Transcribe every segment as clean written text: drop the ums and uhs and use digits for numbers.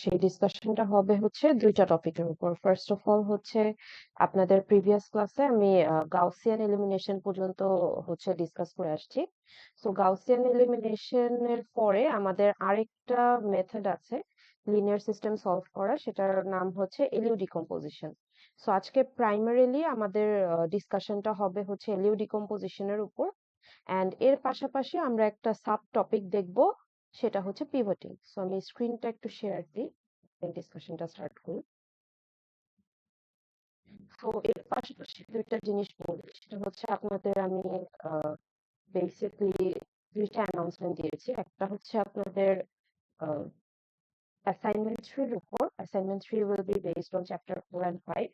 সেই ডিসকাশনটা হবে হচ্ছে দুইটা টপিকের উপর। ফার্স্ট অফ অল হচ্ছে আপনাদের প্রিভিয়াস ক্লাসে আমি গাউসিয়ান এলিমিনেশন পর্যন্ত হচ্ছে ডিসকাস করে আসছি। সো গাউসিয়ান এলিমিনেশনের পরে আমাদের আরেকটা মেথড আছে লিনিয়ার সিস্টেম সলভ করা, সেটার নাম হচ্ছে এলিউ ডিকম্পোজিশন। সো আজকে প্রাইমারিলি আমাদের ডিসকাশনটা হবে হচ্ছে এলিউ ডিকম্পোজিশনের উপর, অ্যান্ড এর পাশাপাশি আমরা একটা সাব টপিক দেখব, সেটা হচ্ছে পিভটিং। সো আমি স্ক্রিনটা একটু শেয়ার দিই, ডিসকাশনটা স্টার্ট করি। তো এর পাশাপাশি দুইটা জিনিস বলি, সেটা হচ্ছে আপনাদের আমি বেসিক্যালি দুইটা অ্যানাউন্সমেন্ট দিয়েছি। একটা হচ্ছে আপনাদের অ্যাসাইনমেন্ট 3 এর উপর। Assignment 3 will be based on chapter 4 and 5,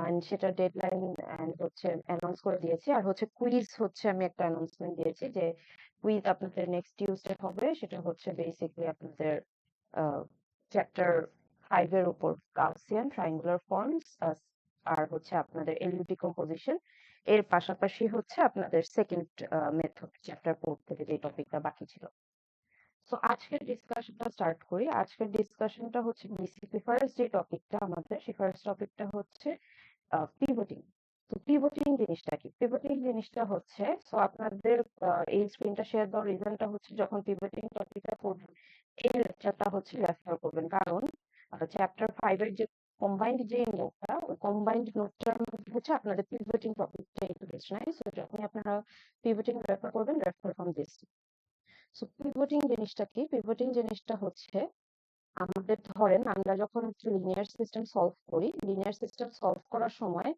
and সেটা ডেডলাইন এন্ড হচ্ছে অ্যানাউন্স করে দিয়েছি। আর হচ্ছে কুইজ হচ্ছে আমি একটা অ্যানাউন্সমেন্ট দিয়েছি যে কুইজ আপনাদের নেক্সট টিউসডে হবে। সেটা হচ্ছে বেসিক্যালি আপনাদের চ্যাপ্টার 5 এর উপর গাউসিয়ান ট্রায়াঙ্গুলার ফর্মস, আর হচ্ছে আপনাদের এলিউ ডিকম্পোজিশন। এর পাশাপাশি হচ্ছে আপনাদের সেকেন্ড মেথড চ্যাপ্টার 4 থেকে যে টপিকটা বাকি ছিল। তো আজকের ডিসকাশনটা স্টার্ট করি। আজকের ডিসকাশনটা হচ্ছে বেসিক্যালি ফার্স্ট যে টপিকটা আমাদের, সেই ফার্স্ট টপিকটা হচ্ছে পিভটিং। তো পিভটিং জিনিসটা কি? পিভটিং জিনিসটা হচ্ছে, সো আপনাদের এই স্ক্রিনটা শেয়ার দেওয়ার রিজনটা হচ্ছে যখন পিভটিং টপিকটা পড়বেন এই লেকচারটা হচ্ছে রেফার করবেন, কারণ চ্যাপ্টার 5 এর যে কম্বাইন্ড যে নোটটা, ওই কম্বাইন্ড নোটটার মধ্যে হচ্ছে আপনাদের পিভটিং টপিকটা ইনক্লুডেড নাই। সো যখনই আপনারা পিভটিং রেফার করবেন, রেফার ফ্রম দিস। সো পিভটিং জিনিসটা কি? পিভটিং জিনিসটা হচ্ছে আমাদের ধরেন আমরা যখন লিনিয়ার সিস্টেম সলভ করি, লিনিয়ার সিস্টেম সলভ করার সময়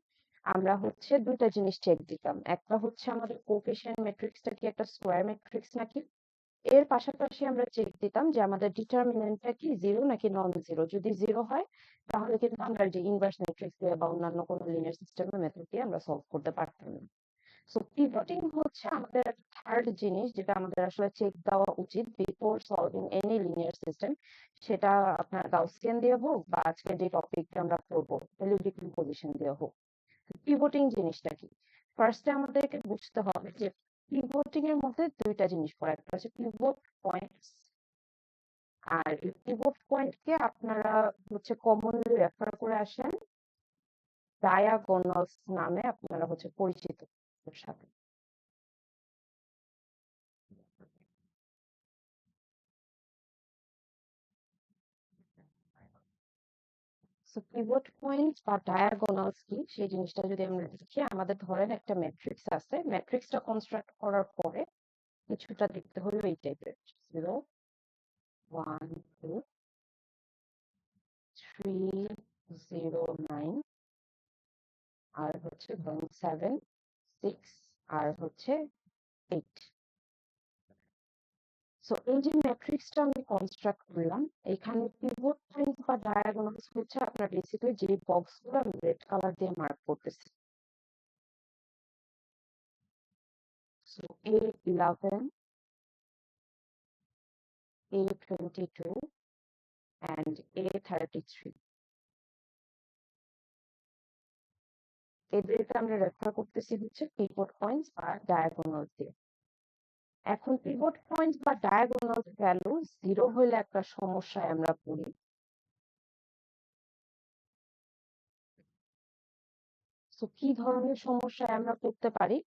আমরা হচ্ছে দুইটা জিনিস চেক দিতাম। একটা হচ্ছে আমাদের কোএফিসিয়েন্ট ম্যাট্রিক্সটা কি একটা স্কোয়ার ম্যাট্রিক্স নাকি, এর পাশাপাশি আমরা চেক দিতাম যে আমাদের ডিটারমিনেন্টটা কি জিরো নাকি নন জিরো। যদি জিরো হয় তাহলে কিন্তু আমরা যে ইনভার্স ম্যাট্রিক্স দিয়ে বা অন্যান্য কোনো লিনিয়ার সিস্টেমের মেথড দিয়ে আমরা সলভ করতে পারতাম না। সো পিভটিং হচ্ছে আমাদের থার্ড জিনিস যেটা আমাদের আসলে চেক দেওয়া উচিত before solving any linear system, সেটা আপনার গাউসিয়ান দিয়ে হোক বা আজকে যে টপিকটা আমরা পড়বো এলিউ ডিকম্পোজিশন দিয়ে হোক। পিভটিং জিনিসটা কি? ফার্স্টে আমাদেরকে বুঝতে হবে যে পিভটিং এর মধ্যে দুইটা জিনিস পড়ে, একটা হচ্ছে পিভট পয়েন্টস, আর এই পিভট পয়েন্টকে আপনারা হচ্ছে কমনলি রেফার করে আসেন ডায়াগোনালস নামে, আপনারা হচ্ছে পরিচিত এর সাথে। সো পিভট পয়েন্টস বা ডায়াগোনালস কি সেই জিনিসটা যদি আমরা দেখি, আমাদের ধরেন একটা ম্যাট্রিক্স আছে, ম্যাট্রিক্সটা কনস্ট্রাক্ট করার পরে কিছুটা দেখতে হলো এই টাইপের 0 1 2 3 0 9, আর হচ্ছে ধরুন 7 6, আর হচ্ছে 8। সো এই যে ম্যাট্রিক্সটা আমি কনস্ট্রাক্ট করলাম, এখানে পিভট পয়েন্ট বা ডায়াগোনালস হচ্ছে আপনার বেসিক্যালি যে বক্সগুলো আমি রেড কালার দিয়ে মার্ক করতেছি। So A11, A22 and A33, এদেরকে আমরা রেফার করতেছি হচ্ছে পিভট পয়েন্টস বা ডায়াগোনাল দিয়ে। এখন পিভট পয়েন্টস বা ডায়াগোনাল ভ্যালু জিরো হলে একটা সমস্যায় আমরা পড়ি। তো কি ধরনের সমস্যায় আমরা পড়তে পারি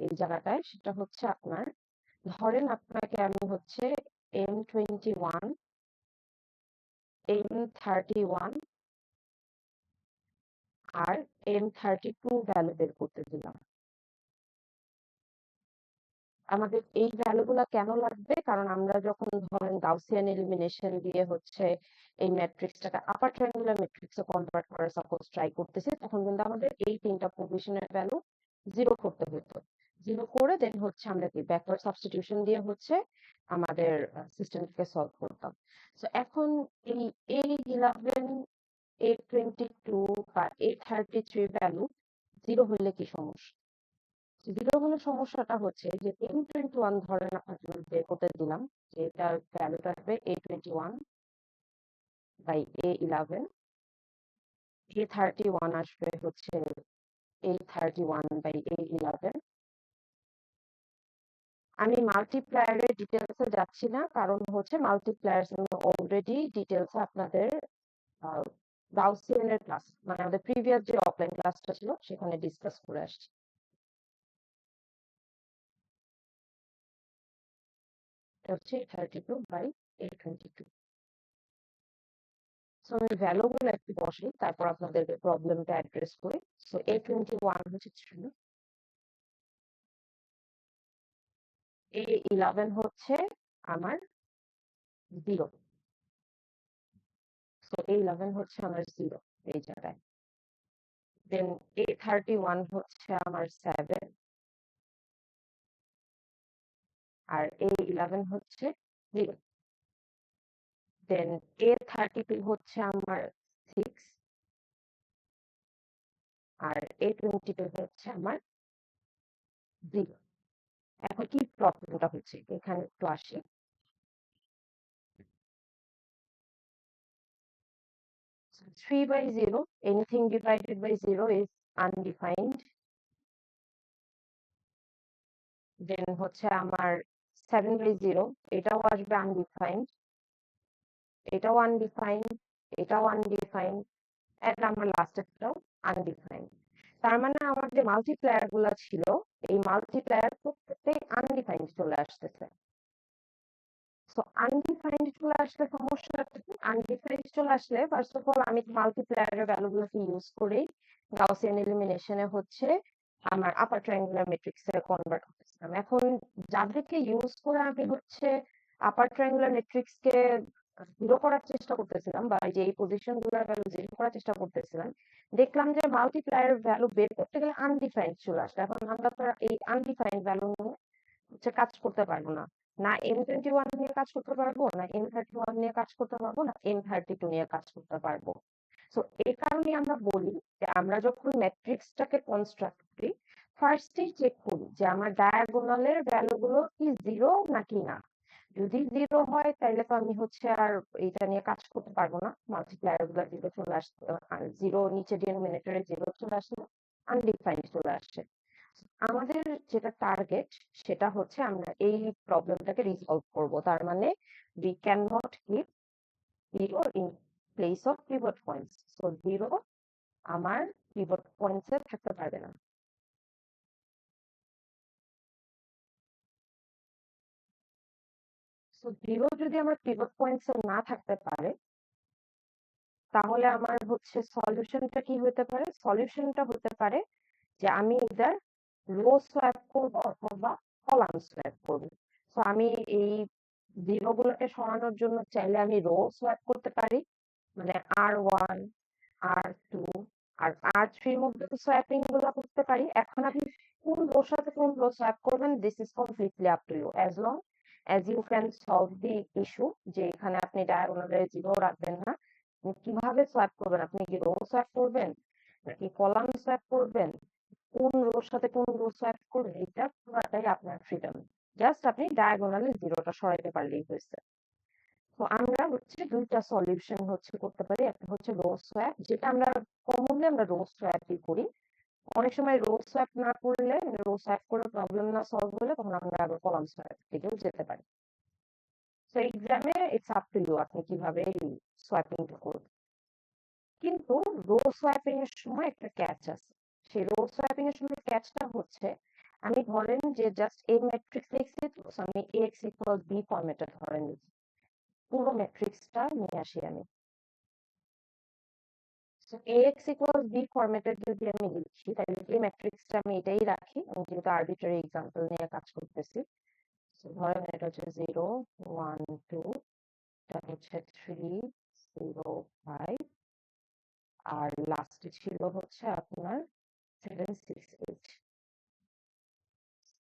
এই জায়গাটায়, সেটা হচ্ছে আপনার ধরেন আপনাকে আমি হচ্ছে M21, M31 আর M32 ভ্যালু বের করতে দিলাম। আমাদের এই ভ্যালুগুলা কেন লাগবে? কারণ আমরা যখন ধরেন গাউসিয়ান এলিমিনেশন দিয়ে হচ্ছে এই ম্যাট্রিক্সটাকে আপার ট্রায়াঙ্গুলার ম্যাট্রিক্সে কনভার্ট করার সাপোজ ট্রাই করতেছি, তখন কিন্তু আমাদের এই তিনটা পজিশনের ভ্যালু জিরো করতে হতো। জিরো করে দেন হচ্ছে আমরা কি ব্যাকওয়ার্ড সাবস্টিটিউশন দিয়ে হচ্ছে আমাদের সিস্টেমটাকে সলভ করতাম। সো এখন এই A11, A22 বা A33 ভ্যালু জিরো হলে কি সমস্যা? জিরো হলে সমস্যাটা হচ্ছে যে M21 ধরেন আপনাকে আমি বের করতে দিলাম, যে এটার ভ্যালুটা আসবে A21 বাই A11, A31 আসবে হচ্ছে A31 বাই A11, আমি মাল্টিপ্লায়ারের ডিটেলসে যাচ্ছি না, কারণ হচ্ছে মাল্টিপ্লায়ার্স আমি অলরেডি ডিটেলসে আপনাদের গাউসিয়ানের ক্লাস মানে আমাদের প্রিভিয়াস যে অফলাইন ক্লাসটা ছিল সেখানে ডিসকাস করে আসছি। এটা হচ্ছে 32/822। সো আমি ভ্যালুগুলো একটু বসাই, তারপর আপনাদের প্রবলেমটা অ্যাড্রেস করি। সো A21 হচ্ছে 3, A11 হচ্ছে আমার 0, সো A11 হচ্ছে আমার 0 এই জায়গায়। দেন A31 হচ্ছে আমার 7, আর A11 হচ্ছে 0। দেন A32 হচ্ছে আমার 6, আর A22 হচ্ছে আমার 0। এখন কি প্রবলেমটা হচ্ছে এখানে একটু আসি। 3/0, anything divided by 0 is undefined. দেন হচ্ছে আমার 7/0, এটাও আসবে আনডিফাইন্ড, এটাও আনডিফাইন্ড, এটাও আনডিফাইন্ড, এন্ড আমার লাস্টেরটাও আনডিফাইন্ড। তার মানে আমার যে মাল্টিপ্লায়ার গুলো ছিল এই মাল্টিপ্লায়ার প্রত্যেকটাই আনডিফাইন্ড চলে আসতেছে। সো আনডিফাইন্ড চলে আসলে সমস্যা, আনডিফাইন্ড চলে আসলে ফার্স্ট অফ অল আমি মাল্টিপ্লায়ারের ভ্যালুগুলোকে ইউজ করে গাউসিয়ান এলিমিনেশনে হচ্ছে আমার আপার ট্রায়াঙ্গুলার ম্যাট্রিক্সে কনভার্ট করতেছিলাম। এখন যাদেরকে ইউজ করে আমি হচ্ছে আপার ট্রায়াঙ্গুলার ম্যাট্রিক্সকে জিরো করার চেষ্টা করতেছিলাম, বা যে এই পজিশন গুলোর ভ্যালু জিরো করার চেষ্টা করতেছিলাম, দেখলাম যে মাল্টিপ্লায়ার ভ্যালু বের করতে গেলে আনডিফাইন্ড চলে আসলে। এখন আমরা তো এই আনডিফাইন্ড ভ্যালু নিয়ে হচ্ছে কাজ করতে পারবো না, না M21 নিয়ে কাজ করতে পারবো, না M31 নিয়ে কাজ করতে পারবো, না M32 নিয়ে কাজ করতে পারবো। সো এই কারণে আমরা বলি যে আমরা যখন ম্যাট্রিক্সটাকে কনস্ট্রাক্ট করি ফার্স্টেই চেক করি যে আমার ডায়াগোনালের ভ্যালুগুলো কি জিরো নাকি না। যদি জিরো হয় তাহলে তো আমি হচ্ছে আর এটা নিয়ে কাজ করতে পারবো না, মাল্টিপ্লায়ার গুলো জিরো চলে আসছে, জিরো নিচে ডিনোমিনেটরে জিরো চলে আসছে, আনডিফাইন্ড চলে আসছে। আমাদের যেটা টার্গেট সেটা হচ্ছে আমরা এই প্রবলেমটাকে রিসলভ করব। তার মানে we cannot keep zero in place of pivot points, so zero আমার pivot points এ থাকতে পারবে না। সো জিরো যদি আমার pivot points এ না থাকতে পারে তাহলে আমার হচ্ছে সলিউশনটা কি হতে পারে, সলিউশনটা হতে পারে যে আমি ইদার রো সোয়াপ করবো অথবা কলাম সোয়াপ করবো। তো আমি এই জিরো গুলোকে সরানোর জন্য চাইলে আমি রো সোয়াপ করতে পারি, মানে R1, R2 আর R3 মধ্যে তো সোয়াপিং গুলো করতে পারি। এখন আপনি কোন রোর সাথে কোন রো সোয়াপ করবেন this is completely up to you, as long as you can solve the issue যে এখানে আপনি ডায়াগোনালে জিরো রাখবেন না। কিভাবে সোয়াপ করবেন, আপনি কি রো সোয়াপ করবেন নাকি কলাম সোয়াপ করবেন, কোন রোর সাথে কোন রো সোয়াপ করবেন, এটা পুরোটাই আপনার ফ্রিডম। জাস্ট আপনি ডায়াগোনালে জিরোটা সরাইতে পারলেই হয়েছে। তো আমরা হচ্ছে দুইটা সলিউশন হচ্ছে করতে পারি, একটা হচ্ছে রো সোয়াপ, যেটা আমরা কমনলি আমরা রো সোয়াপই করি। অনেক সময় রো সোয়াপ না করলে, রো সোয়াপ করে প্রবলেম না সলভ হলে তখন আমরা আবার কলাম সোয়াপ দিকেও যেতে পারি। তো এক্সামে ইটস আপ টু ইউ আপনি কিভাবে সোয়াপিংটা করবেন। কিন্তু রো সোয়াপিং এর সময় একটা ক্যাচ আছে। সেই রো সোয়াপিং এর সময় ক্যাচটা হচ্ছে আমি ধরেন যে জাস্ট এই ম্যাট্রিক্স লিখছি, তো আমি এক্স ইকুয়াল বি ফরম্যাটে ধরে নিচ্ছি, পুরো ম্যাট্রিক্সটা নিয়ে আসি আমি। So ax equals b ফরম্যাটে যদি আমি লিখি তাহলে এই ম্যাট্রিক্সটা আমি এটাই রাখি, আমি যেহেতু আরবিট্রারি এক্সাম্পল নিয়ে কাজ করতেছি। So ধরেন এটা হচ্ছে 0 1 2, এটা হচ্ছে 3 0 5, আর লাস্টে ছিল হচ্ছে আপনার 7 6 8,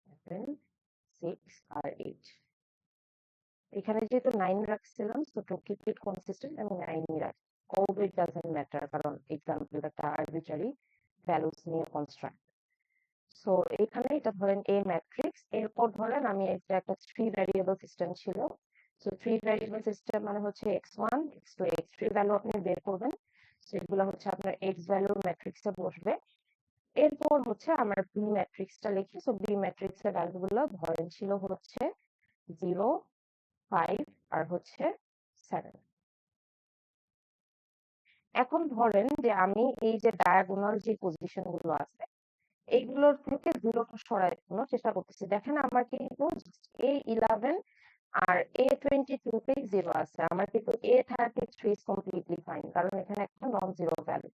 7 6 আর 8। এখানে যেহেতু 9 রাখছিলাম, so to keep it consistent আমি 9ই রাখি। although it doesn't matter কারণ এক্সাম্পল একটা আরবিট্রারি ভ্যালুস নিয়ে কনস্ট্রাক্ট। সো এখানে এটা ধরেন এ ম্যাট্রিক্স, এরপর ধরেন আমি এটা একটা 3 ভ্যারিয়েবল সিস্টেম ছিল। সো 3 ভ্যারিয়েবল সিস্টেম মানে হচ্ছে x1 x2 x3 ভ্যালু আপনি বের করবেন, সেগুলো হচ্ছে আপনার x ভ্যালুর ম্যাট্রিক্সে বসবে। এরপর হচ্ছে আমার বি ম্যাট্রিক্সটা লিখি। সো বি ম্যাট্রিক্সের ভ্যালুগুলো ধরেন ছিল হচ্ছে 0, 5 আর হচ্ছে 7। এখন ধরেন যে আমি এই যে ডায়াগোনাল যে পজিশন গুলো আছে এইগুলোর থেকে 0টা সরানোর চেষ্টা করতেছি। দেখেন আমার কিন্তু A11 আর A22 তেই 0 আছে। আমার কিন্তু A33 is completely fine, কারণ এখানে একটা নন জিরো ভ্যালু।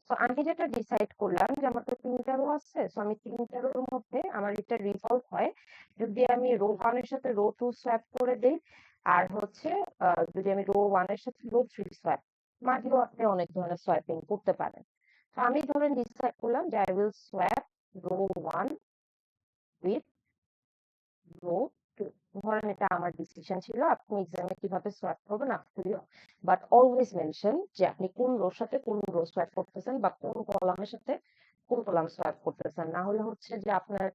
তো আমি যেটা ডিসাইড করলাম যে আমার তো 3টা রো আছে, সো আমি 3টা রোর মধ্যে আমার এটা রিজলভ হয় যদি আমি রো 1 এর সাথে রো 2 সোয়াপ করে দেই, আর হচ্ছে যদি আমি রো 1 এর সাথে রো 3 সোয়াপ, মাঝেও আপনি অনেক ধরনের সোয়াপিং করতে পারেন। তো আমি ধরেন ডিসাইড করলাম যে I will swap row 1 with row 2। ধরেন এটা আমার ডিসিশন ছিল, আপনি এক্সামে কিভাবে সোয়াপ করবেন up to you, but always mention যে আপনি কোন রোর সাথে কোন রো সোয়াপ করতেছেন বা কোন কলামের সাথে কোন কলাম সোয়াপ করতেছেন। না হলে হচ্ছে যে আপনার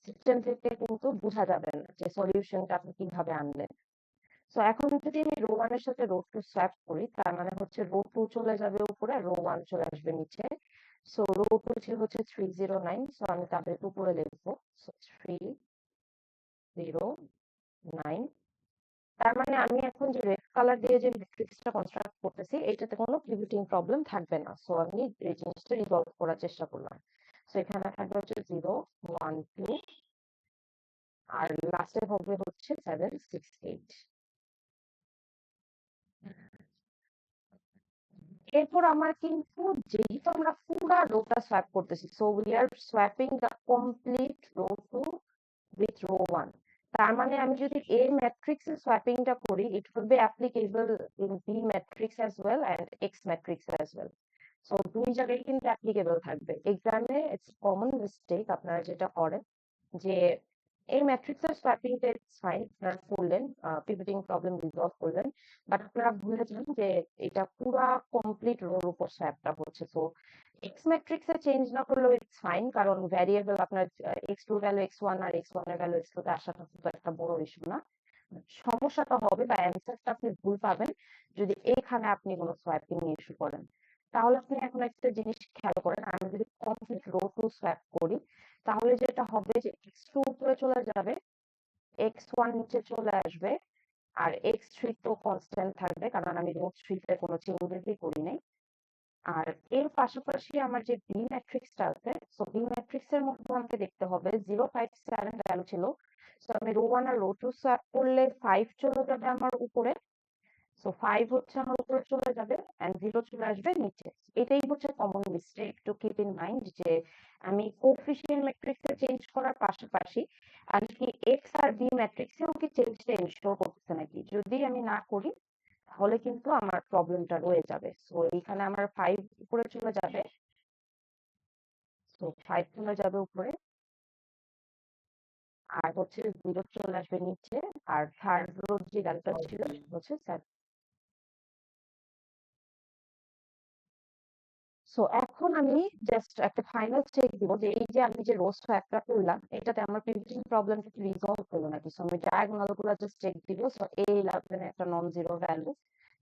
সিস্টেম থেকে কিন্তু বোঝা যাবে না যে সলিউশনটা আপনি কিভাবে আনলেন। সো এখন যদি আমি রো 1 এর সাথে রো 2 সোয়াপ করি, তার মানে হচ্ছে রো 2 চলে যাবে উপরে, রো 1 চলে আসবে নিচে। সো রো 2 ছিল হচ্ছে 309, সো আমি তাদের উপরে লিখবো 309। তার মানে আমি এখন যে রেড কালার দিয়ে যে ম্যাট্রিক্সটা কনস্ট্রাক্ট করতেছি এটাতে কোনো পিভটিং প্রবলেম থাকবে না। সো আমি এই জিনিসটা রিজলভ করার চেষ্টা করলাম। সো এখানে থাকবে হচ্ছে 0, 1, 2 আর লাস্টে হবে হচ্ছে 7, 6, 8। এরপর আমার কিন্তু যেহেতু আমরা পুরা রোটা সোয়াপ করতেছি, so we are swapping the complete row 2 with row 1. তার মানে আমি যদি A matrix এর swapping টা করি, it would be applicable in B matrix as well and X matrix as well. So দুই জায়গায় কিন্তু applicable থাকবে। এক্সামে it's common mistake আপনারা যেটা করেন যে এই ম্যাট্রিক্সের সোয়াপিং টা ইটস ফাইন, আপনারা করলেন, পিভটিং প্রবলেম রিজলভ করলেন, বাট আপনারা ভুলে যান যে এটা পুরা কমপ্লিট রোর উপর সোয়াপটা হচ্ছে। তো এক্স ম্যাট্রিক্সে চেঞ্জ না করলেও ইটস ফাইন, কারণ ভ্যারিয়েবল আপনার x2 ভ্যালু x1 আর x1 এর ভ্যালু x2 তে আসাটা তো একটা বড় ইস্যু না। সমস্যাটা হবে বা অ্যান্সারটা আপনি ভুল পাবেন যদি এখানে আপনি কোনো সোয়াপিং ইস্যু করেন। তাহলে আপনি এখন একটা জিনিস খেয়াল করেন, আমি যদি কমপ্লিট রো 2 সোয়াপ করি তাহলে যেটা হবে যে x2 উপরে চলে যাবে, x1 নিচে চলে আসবে, আর x3 তো কনস্ট্যান্ট থাকবে কারণ আমি রো 3 তে কোনো চেঞ্জেসই করি নাই। আর এর পাশাপাশি আমার যে বি ম্যাট্রিক্সটা আছে, সো বি ম্যাট্রিক্স এর মধ্যে আমাকে দেখতে হবে 057 ভ্যালু ছিল। সো আমি রো 1 আর রো 2 সোয়াপ করলে 5 চলে যাবে আমার উপরে, সো 5 হচ্ছে আমার উপরে চলে যাবে এন্ড 0 চলে আসবে নিচে। এটাই হচ্ছে common mistake to keep in mind, যে আমি কোএফিশিয়েন্ট ম্যাট্রিক্সে চেঞ্জ করার পাশাপাশি আমি কি এক্স আর বি ম্যাট্রিক্সেও কি চেঞ্জটা এনশিওর করতেছে নাকি। যদি আমি না করি তাহলে কিন্তু আমার প্রবলেমটা রয়ে যাবে। সো এখানে আমার 5 উপরে চলে যাবে, সো 5 চলে যাবে উপরে, আর হচ্ছে 0 চলে আসবে নিচে, আর থার্ড রোড যে ভ্যালুটা ছিল হচ্ছে 7। সো এখন আমি জাস্ট একটা ফাইনাল চেক দিব যে এই যে আমি যে রোস্ট একটা করলাম এটাতে আমার পিভটিং প্রবলেমটা কি রিজলভ হলো নাকি। সো আমি ডায়াগোনাল গুলো জাস্ট চেক দিব। সো A11 একটা নন জিরো ভ্যালু,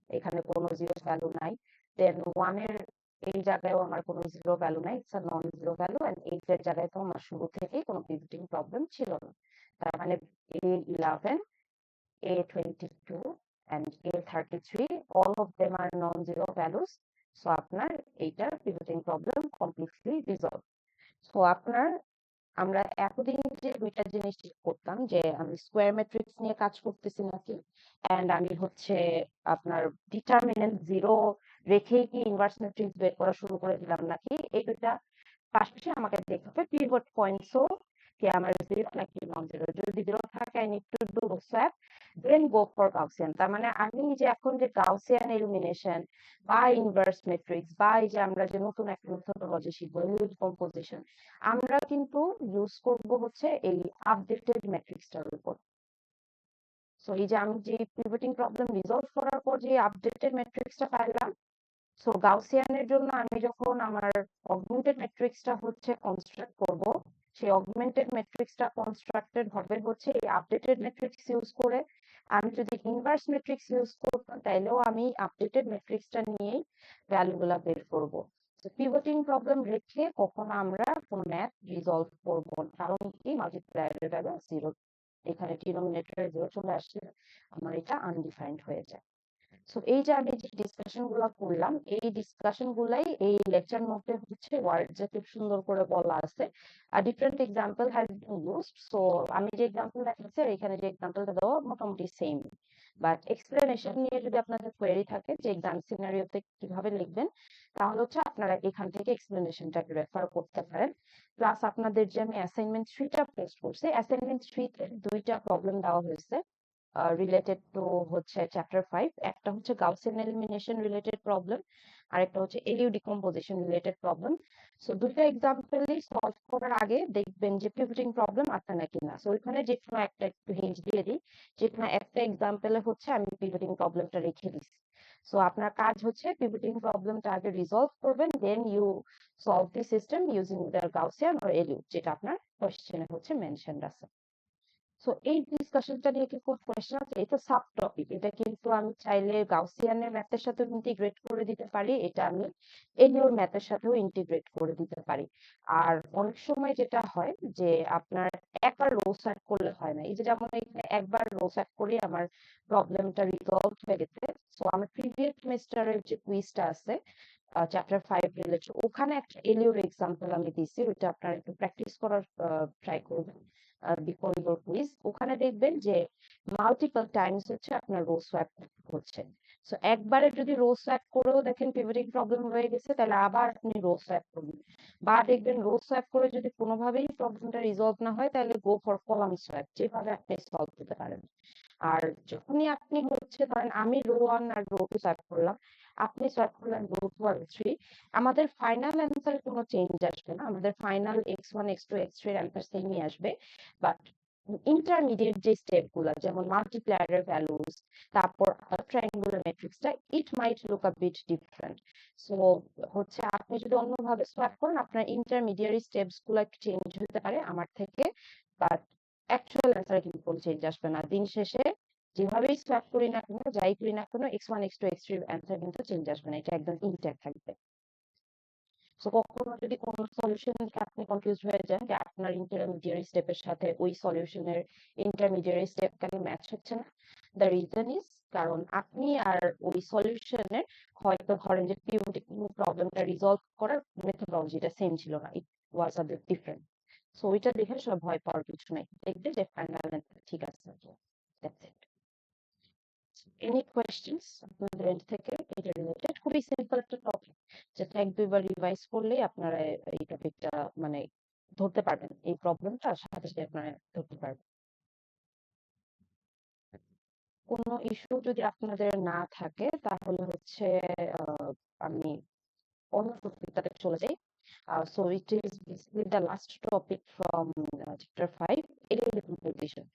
এখানে কোনো জিরো ভ্যালু নাই। দেন 1 এর এই জায়গায়ও আমার কোনো জিরো ভ্যালু নাই, it's a non zero value, and 8 এর জায়গায় তো আমার শুরু থেকেই কোনো পিভটিং প্রবলেম ছিল না। তার মানে A11, A22 and A33, all of them are non-zero values. So আপনার এইটার pivoting problem completely resolved. So আপনার আমরা এতদিন যে দুইটা জিনিস করতাম যে আমি স্কোয়ার ম্যাট্রিক্স নিয়ে কাজ করতেছি নাকি, এন্ড আমি হচ্ছে আপনার ডিটারমিনেন্ট জিরো রেখেই কি ইনভার্স ম্যাট্রিক্স বের করা শুরু করে দিলাম নাকি, এই দুইটা পাশাপাশি আমাকে দেখতে হবে পিভট পয়েন্টসও কি আমার জিরো নাকি নন জিরো। যদি জিরো থাকে I need to do swap, then go for Gaussian. তার মানে আমি যে এখন যে গাউসিয়ান এলিমিনেশন বা ইনভার্স ম্যাট্রিক্স বা এই যে আমরা যে নতুন একটা মেথডোলজি শিখবো নিউজ কম্পোজিশন, আমরা কিন্তু ইউজ করব হচ্ছে এই আপডেটেড ম্যাট্রিক্সটার উপর। সো এই যে আমি যে পিভটিং প্রবলেম রিজলভ করার পর যে আপডেটেড ম্যাট্রিক্সটা পাইলাম, সো গাউসিয়ানের জন্য আমি যখন আমার অগমেন্টেড ম্যাট্রিক্সটা হচ্ছে কনস্ট্রাক্ট করব, সেই অগমেন্টেড ম্যাট্রিক্সটা কনস্ট্রাক্টেড হবে হচ্ছে এই আপডেটেড ম্যাট্রিক্স ইউজ করে। আমি যদি ইনভার্স ম্যাট্রিক্স ইউজ করতাম তাইলেও আমি আপডেটেড ম্যাট্রিক্সটা নিয়েই ভ্যালুগুলা বের করব। পিভটিং প্রবলেম রেখে কখনো আমরা কোনো ম্যাথ রিজলভ করবো না, কারণ কি মাল্টিপ্লায়ারের ভ্যালু 0, এখানে ডিনোমিনেটরে 0 চলে আসলে আমার এটা আনডিফাইন্ড হয়ে যায়। সো এই যে আমি যে ডিসকাশন গুলা করলাম, এই ডিসকাশন গুলাই এই লেকচার নোটে হচ্ছে ওয়ার্ড যে খুব সুন্দর করে বলা আছে, আর different example has been used. So আমি যে এক্সাম্পল দেখাচ্ছি আর এখানে যে এক্সাম্পলটা দেওয়া মোটামুটি সেম, বাট এক্সপ্লেনেশন নিয়ে যদি আপনাদের কোয়েরি থাকে যে এক্সাম সিনারিওতে কিভাবে লিখবেন, তাহলে হচ্ছে আপনারা এখান থেকে এক্সপ্লেনেশনটা রেফার করতে পারেন। প্লাস আপনাদের যে আমি অ্যাসাইনমেন্ট 3টা পোস্ট করছি, অ্যাসাইনমেন্ট 3তে 2টা প্রবলেম দেওয়া হয়েছে রিলেটেড টু হচ্ছে চ্যাপ্টার 5। একটা হচ্ছে গাউসিয়ান এলিমিনেশন রিলেটেড প্রবলেম, আর একটা হচ্ছে এলিউ ডিকম্পোজিশন রিলেটেড প্রবলেম। সো দুটো এক্সাম্পলই সলভ করার আগে দেখবেন যে পিভটিং প্রবলেম আছে নাকি না। সো ওইখানে যে কোনো একটা একটু হিন্ট দিয়ে দিই, যে কোনো একটা এক্সাম্পলে হচ্ছে আমি পিভটিং প্রবলেমটা রেখে দিচ্ছি। সো আপনার কাজ হচ্ছে পিভটিং প্রবলেমটা আগে রিজলভ করবেন, then you solve the system using the Gaussian or LU, যেটা আপনার কোশ্চেনে হচ্ছে মেনশন আছে। সো এই ডিসকাশনটা নিয়ে কি খুব কোয়েশ্চেন আছে, এটা সাব টপিক, এটা কিন্তু আমি চাইলে গাউসিয়ানের ম্যাথের সাথেও ইন্টিগ্রেট করে দিতে পারি, এটা আমি এলিওর ম্যাথের সাথেও ইন্টিগ্রেট করে দিতে পারি। আর অনেক সময় যেটা হয় যে আপনার একবার রো সেট করলে হয় না, এই যে যেমন এখানে একবার রো সেট করে আমার প্রবলেমটা রিজলভ হয়ে গেছে। সো আমার প্রিভিয়াস সেমিস্টারের যে কুইজটা আছে চ্যাপ্টার 5 রিলেটেড, ওখানে একটা এলিওর এক্সাম্পল আমি দিছি, ওইটা আপনারা একটু প্র্যাকটিস করার ট্রাই করবেন বিফোর ইউর কুইজ। ওখানে দেখবেন যে মাল্টিপল টাইমস হচ্ছে আপনার রো সোয়াপ হচ্ছে। সো একবারে যদি রো সোয়াপ করেও দেখেন পিভটিং প্রবলেম হয়ে গেছে, তাহলে আবার আপনি রো সোয়াপ করবেন, বা দেখবেন রো সোয়াপ করে যদি কোনোভাবেই প্রবলেমটা রিজলভ না হয়, তাহলে গো ফর কলাম সোয়াপ, যেভাবে আপনি সলভ করতে পারেন। আর যখনই আপনি হচ্ছে ধরেন আমি রো 1 আর রো 2 সোয়াপ করলাম, আপনি সোয়াপ করলেন রো 2 আর 3, আমাদের ফাইনাল অ্যান্সারে কোনো চেঞ্জ আসবে না, আমাদের ফাইনাল x1 x2 x3 এর অ্যান্সার সেমই আসবে। বাট ইন্টারমিডিয়েট যে স্টেপ গুলা, যেমন মাল্টিপ্লায়ারের ভ্যালুস, তারপর ট্রায়াঙ্গুলার ম্যাট্রিক্সটা, it might look a bit different. So হচ্ছে আপনি যদি অন্যভাবে সোয়াপ করেন, আপনার ইন্টারমিডিয়েট স্টেপস গুলো একটু চেঞ্জ হতে পারে আমার থেকে, বাট অ্যাকচুয়াল অ্যান্সারে কিন্তু কোনো চেঞ্জ আসবে না। দিন শেষে যেভাবেই সোয়াপ করি না কেন, যাই করি না কেন, x1 x2 x3 অ্যান্সার কিন্তু চেঞ্জ আসবে না, এটা একদম ইনট্যাক্ট থাকবে। সো কখনো যদি কোনো সলিউশন থেকে আপনি কনফিউজ হয়ে যান যে আপনার ইন্টারমিডিয়েট স্টেপের সাথে ওই সলিউশনের ইন্টারমিডিয়েট স্টেপ কেন ম্যাচ হচ্ছে না, দ্য রিজন ইজ কারণ আপনি আর ওই সলিউশনের হয়তো ধরেন যে পিভটিং প্রবলেমটা রিজলভ করার মেথোডলজিটা সেম ছিল না, ইট ওয়াজ আ বিট ডিফারেন্ট। সো ওইটা দেখে সব ভয় পাওয়ার কিছু নাই, দেখবে যে ফাইনাল ঠিক আছে। That's it. এনি কোয়েশ্চেন্স আপনাদের এন্ড থেকে এটা রিলেটেড? খুবই সিম্পল একটা টপিক, যেটা এক দুইবার রিভাইজ করলেই আপনারা এই টপিকটা মানে ধরতে পারবেন, এই প্রবলেমটা সাথে সাথে আপনারা ধরতে পারবেন। কোনো ইস্যু যদি আপনাদের না থাকে, তাহলে হচ্ছে আমি অন্য টপিকটাতে চলে যাই। So it is basically the last topic from chapter 5, area decomposition.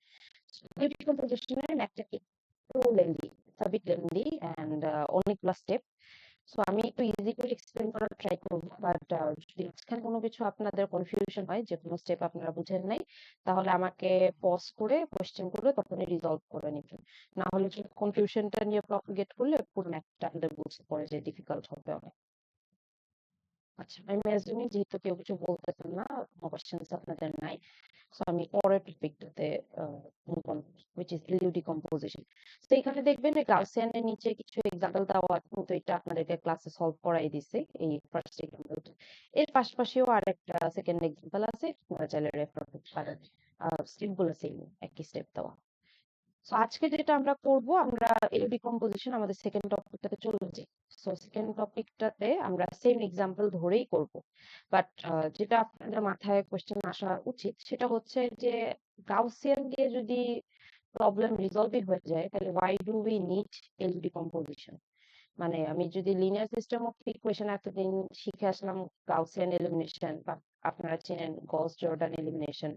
So area decomposition এর একটা একটু lengthy, it's a bit lengthy and অনেকগুলো স্টেপ। সো আমি একটু ইজি করে এক্সপ্লেন করার ট্রাই করবো, বাট যদি মাঝখানে কোনো কিছু আপনাদের কনফিউশন হয়, যে কোনো স্টেপ আপনারা বুঝেন নাই, তাহলে আমাকে পজ করে কোশ্চেন করে তখনই রিজলভ করে নিবেন। না হলে যদি কনফিউশনটা নিয়ে প্রপাগেট করলে পুরো ম্যাথটা আপনাদের বুঝতে পড়ে যে ডিফিকাল্ট হবে অনেক। আচ্ছা, আমি অ্যাজুমিং যেহেতু কেউ কিছু বলতেছেন না, কোশ্চেন্স আপনাদের নাই, সো আমি পরের টপিকটাতে move on, which is LU decomposition. তো এখানে দেখবেন যে গাউসিয়ানের নিচে কিছু এক্সাম্পল দেওয়া আছে, তো এটা আপনাদেরকে ক্লাসে সলভ করাই দিছে এই ফার্স্ট এক্সাম্পলটা। এর পাশাপাশিও আরেকটা সেকেন্ড এক্সাম্পল আছে, আপনারা চাইলে রেফার করতে পারেন, স্টেপগুলো সেম, একই স্টেপ দেওয়া। সো আজকে যেটা আমরা করব, আমরা এই ডিকম্পোজিশন আমাদের সেকেন্ড টপিকটাতে চলে যাই। সো সেকেন্ড টপিকটাতে আমরা সেম এক্সাম্পল ধরেই করব, বাট যেটা আপনাদের মাথায় কোশ্চেন আসা উচিত সেটা হচ্ছে যে গাউসিয়ান দিয়ে যদি প্রবলেম রিজলভই হয়ে যায়, তাহলে why do we need L decomposition? মানে আমি যদি লিনিয়ার সিস্টেম অফ ইকুয়েশন এতদিন শিখে আসলাম, গাউসিয়ান এলিমিনেশন বা আপনারা চেনেন গস জর্ডান এলিমিনেশন,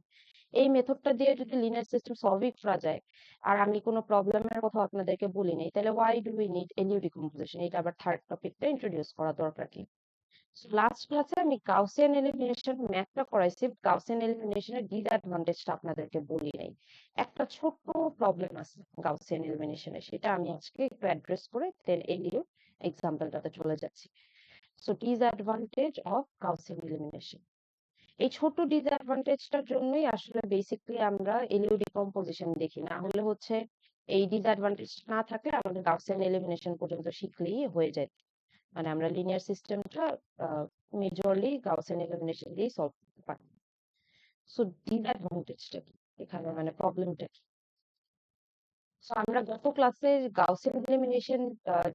এই মেথডটা দিয়ে যদি লিনিয়ার সিস্টেম সলভই করা যায়, আর আমি কোনো প্রবলেমের কথা আপনাদেরকে বলি নাই, তাহলে why do we need এলিউ decomposition? এটা আবার থার্ড টপিকটা ইন্ট্রোডিউস করা দরকার কি? লাস্ট ক্লাসে আমি গাউসিয়ান এলিমিনেশন ম্যাথটা করাইছি, গাউসিয়ান এলিমিনেশনের ডিসঅ্যাডভান্টেজটা আপনাদেরকে বলি নাই। একটা ছোট্ট প্রবলেম আছে গাউসিয়ান এলিমিনেশনে, সেটা আমি আজকে একটু অ্যাড্রেস করে দেন এলিউ এক্সাম্পলটাতে চলে যাচ্ছি। So disadvantage of Gaussian elimination. এই ছোট ডিসঅ্যাডভান্টেজটার জন্যই আসলে বেসিকলি আমরা এলিও ডিকম্পোজিশন দেখি, না হলে হচ্ছে এই ডিসঅ্যাডভান্টেজ না থাকলে আমাদের গাউসিয়ান এলিমিনেশন পর্যন্ত শিখলেই হয়ে যায়। মানে আমরা লিনিয়ার সিস্টেমটা মেজরলি গাউসিয়ান এলিমিনেশন দিয়ে সলভ করতে পারি। সো ডিসঅ্যাডভান্টেজটা কি এখানে, মানে প্রবলেমটা কি? সো আমরা গত ক্লাসে গাউসিয়ান এলিমিনেশন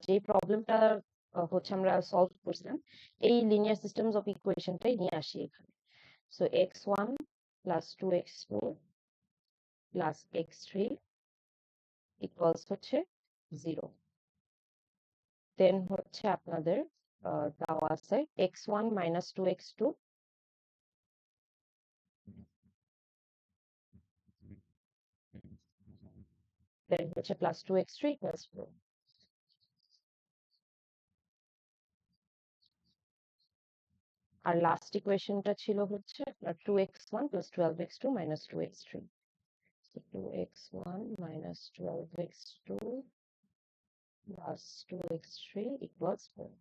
যে প্রবলেমটা হচ্ছে আমরা সলভ করছিলাম, এই লিনিয়ার সিস্টেমস অফ ইকুয়েশনটাই নিয়ে আসি এখানে। So x1 plus 2x4 plus x3 equals হচ্ছে 0। দেন হচ্ছে আপনাদের দেওয়া আছে x1 minus 2x2, দেন হচ্ছে প্লাস 2x3 plus 4। আর লাস্ট ইকুয়েশনটা ছিল হচ্ছে আপনার 2x1 plus 12x2 minus 2x3। So 2x1 minus 12x2 plus 2x3 equals 4।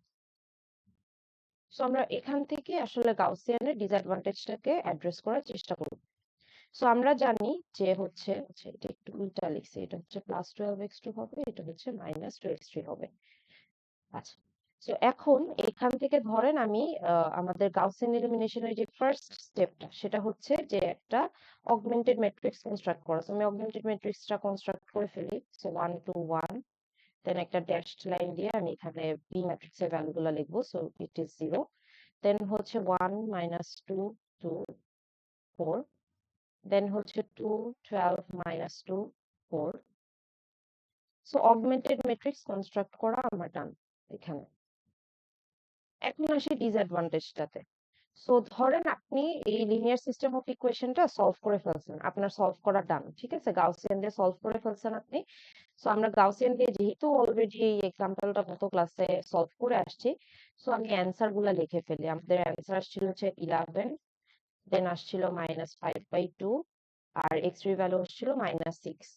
So আমরা এখান থেকে আসলে গাউসিয়ানের ডিসঅ্যাডভান্টেজটাকে অ্যাড্রেস করার চেষ্টা করব। সো আমরা জানি যে হচ্ছে এটা একটু উল্টা লিখছি, এটা হচ্ছে প্লাস 12x2 হবে, এটা হচ্ছে মাইনাস 2x3 হবে। আচ্ছা, সো এখন এখান থেকে ধরেন আমি আমাদের গাউসিয়ান এলিমিনেশনের যে ফার্স্ট স্টেপটা সেটা হচ্ছে যে একটা অগমেন্টেড ম্যাট্রিক্স কনস্ট্রাক্ট করা। সো আমি অগমেন্টেড ম্যাট্রিক্সটা কনস্ট্রাক্ট করে ফেলি। সো 1 2 1, দেন একটা ড্যাশড লাইন দিয়ে আমি এখানে বি ম্যাট্রিক্সের ভ্যালুগুলো লিখবো। So it is 0। দেন হচ্ছে 1 minus 2 2 4, দেন হচ্ছে 2 12 minus 2 4। So augmented matrix construct করা আমার ডান এখানে। এখন আসি ডিসঅ্যাডভান্টেজটাতে। সো ধরেন আপনি এই লিনিয়ার সিস্টেম অফ ইকুয়েশনটা সলভ করে ফেলছেন, আপনার সলভ করা ডান, ঠিক আছে, গাউসিয়ান দিয়ে সলভ করে ফেলছেন আপনি। সো আমরা গাউসিয়ান দিয়ে যেহেতু অলরেডি এই এক্সাম্পলটা গত ক্লাসে সলভ করে আসছি, সো আমি অ্যান্সার গুলা লিখে ফেলি। আমাদের অ্যান্সার আসছিল হচ্ছে 11, দেন আসছিল -5/2, আর x3 ভ্যালু আসছিল -6।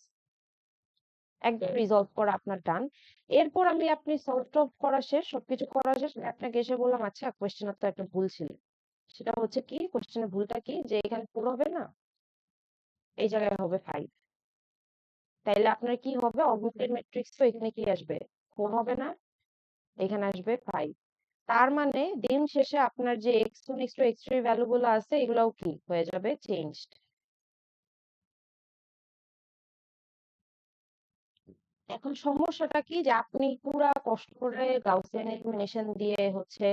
একদম রিজলভ করা আপনার ডান। এরপর আপনি সলভ টলভ করা শেষ, সবকিছু করা শেষ, আমি আপনাকে এসে বললাম আচ্ছা কোয়েশ্চেনের তো একটা ভুল ছিল। সেটা হচ্ছে কি, কোয়েশ্চেনের ভুলটা কি, যে এখানে 4 হবে না, এই জায়গায় হবে 5। তাইলে আপনার কি হবে, অগমেন্টেড ম্যাট্রিক্স তো এখানে কি আসবে, 4 হবে না, এখানে আসবে 5। তার মানে দিন শেষে আপনার যে x1 x2 x3 ভ্যালু গুলো আছে এগুলাও কি হয়ে যাবে, চেঞ্জড। এখন সমস্যাটা কি, যে আপনি পুরা কষ্ট করে গাউসিয়ান এলিমিনেশন দিয়ে হচ্ছে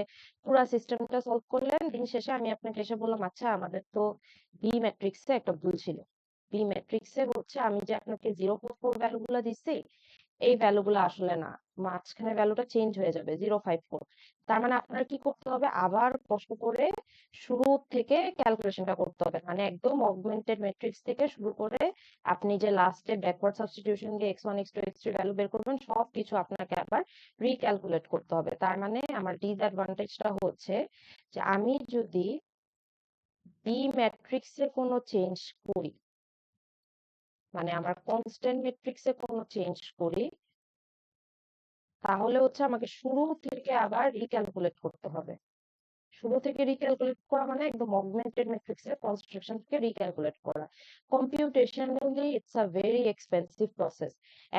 পুরা সিস্টেমটা সলভ করলেন, দিন শেষে আমি আপনাকে এসে বললাম আচ্ছা আমাদের তো বি ম্যাট্রিক্সে একটা ভুল ছিল। বি ম্যাট্রিক্সে হচ্ছে আমি যে আপনাকে 0.4 ভ্যালু গুলো দিচ্ছি, এই ভ্যালু গুলো আসলে না, মাঝখানে ভ্যালুটা চেঞ্জ হয়ে যাবে 0.54। তার মানে আপনার কি করতে হবে, আবার কষ্ট করে শুরু থেকে ক্যালকুলেশনটা করতে হবে, মানে একদম অগমেন্টেড ম্যাট্রিক্স থেকে শুরু করে আপনি যে লাস্টে ব্যাকওয়ার্ড সাবস্টিটিউশন দিয়ে x1 x2 x3 ভ্যালু বের করবেন, সবকিছু আপনাকে আবার রিক্যালকুলেট করতে হবে। তার মানে আমার ডিসঅ্যাডভান্টেজটা হচ্ছে যে আমি যদি বি ম্যাট্রিক্সে কোনো চেঞ্জ করি, মানে আমার কনস্ট্যান্ট ম্যাট্রিক্সে কোনো চেঞ্জ করি, তাহলে হচ্ছে আমাকে শুরু থেকে আবার রিক্যালকুলেট করতে হবে। শুরু থেকে রিক্যালকুলেট করা মানে একদম অগমেন্টেড ম্যাট্রিক্সের কনস্ট্রাকশন থেকে রিক্যালকুলেট করা। Computationally it's a very expensive process.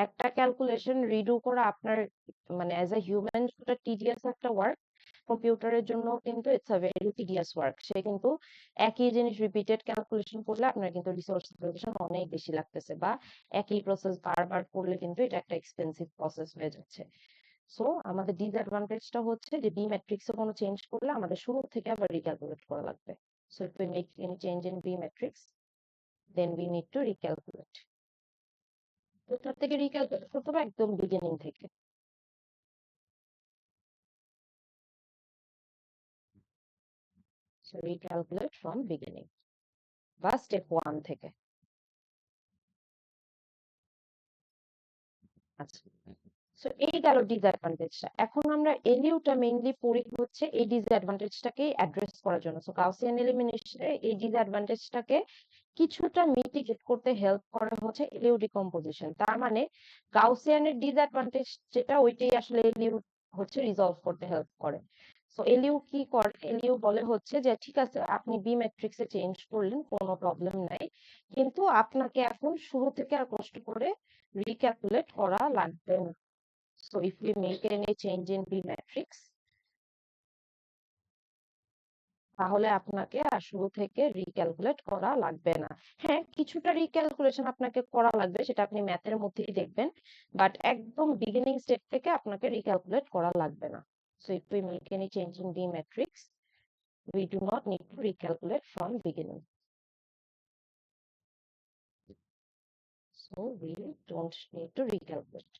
একটা ক্যালকুলেশন রিডু করা আপনার, মানে অ্যাজ আ হিউম্যান যেটা টিডিয়াস একটা ওয়ার্ক, কম্পিউটারের জন্য কিন্তু it's a very tedious work. সে কিন্তু একই জিনিস রিপিটেড ক্যালকুলেশন করলে আপনার কিন্তু রিসোর্স অ্যালোকেশন অনেক বেশি লাগতেছে, বা একই প্রসেস বারবার করলে কিন্তু এটা একটা এক্সপেন্সিভ প্রসেস হয়ে যাচ্ছে। সো আমাদের ডিসঅ্যাডভান্টেজটা হচ্ছে যে বি ম্যাট্রিক্সে কোনো চেঞ্জ করলে আমাদের শুরু থেকে আবার রিক্যালকুলেট করা লাগবে। So if we make any change in B matrix, then we need to recalculate. কোথা থেকে রিক্যালকুলেট করতে হবে, একদম বিগিনিং থেকে। সো রিক্যালকুলেট ফ্রম বিগিনিং বা স্টেপ 1 থেকে। আচ্ছা, সো এই গেল ডিসঅ্যাডভান্টেজটা। এখন আমরা এলিউটা মেইনলি পড়ি হচ্ছে এই ডিসঅ্যাডভান্টেজটাকে অ্যাড্রেস করার জন্য। সো গাউসিয়ান এলিমিনেশনে এই ডিসঅ্যাডভান্টেজটাকে কিছুটা মিটিগেট করতে হেল্প করে হচ্ছে এলিউ ডিকম্পোজিশন। তার মানে গাউসিয়ানের ডিসঅ্যাডভান্টেজ যেটা, ওইটাই আসলে এলিউ হচ্ছে রিজলভ করতে হেল্প করে। সো এলইউ কি করে, এলইউ বলে হচ্ছে যে ঠিক আছে আপনি বি ম্যাট্রিক্সে চেঞ্জ করলেন, কোনো প্রবলেম নাই, কিন্তু আপনাকে এখন শুরু থেকে আর কষ্ট করে রিক্যালকুলেট করা লাগবে না। So if we make any change in B matrix, তাহলে আপনাকে আর শুরু থেকে রিক্যালকুলেট করা লাগবে না। হ্যাঁ, কিছুটা রিক্যালকুলেশন আপনাকে করা লাগবে, সেটা আপনি ম্যাথের মধ্যেই দেখবেন, বাট একদম বিগিনিং স্টেপ থেকে আপনাকে রিক্যালকুলেট করা লাগবে না। So if we make any change in B matrix, we do not need to recalculate from beginning. So we don't need to recalculate.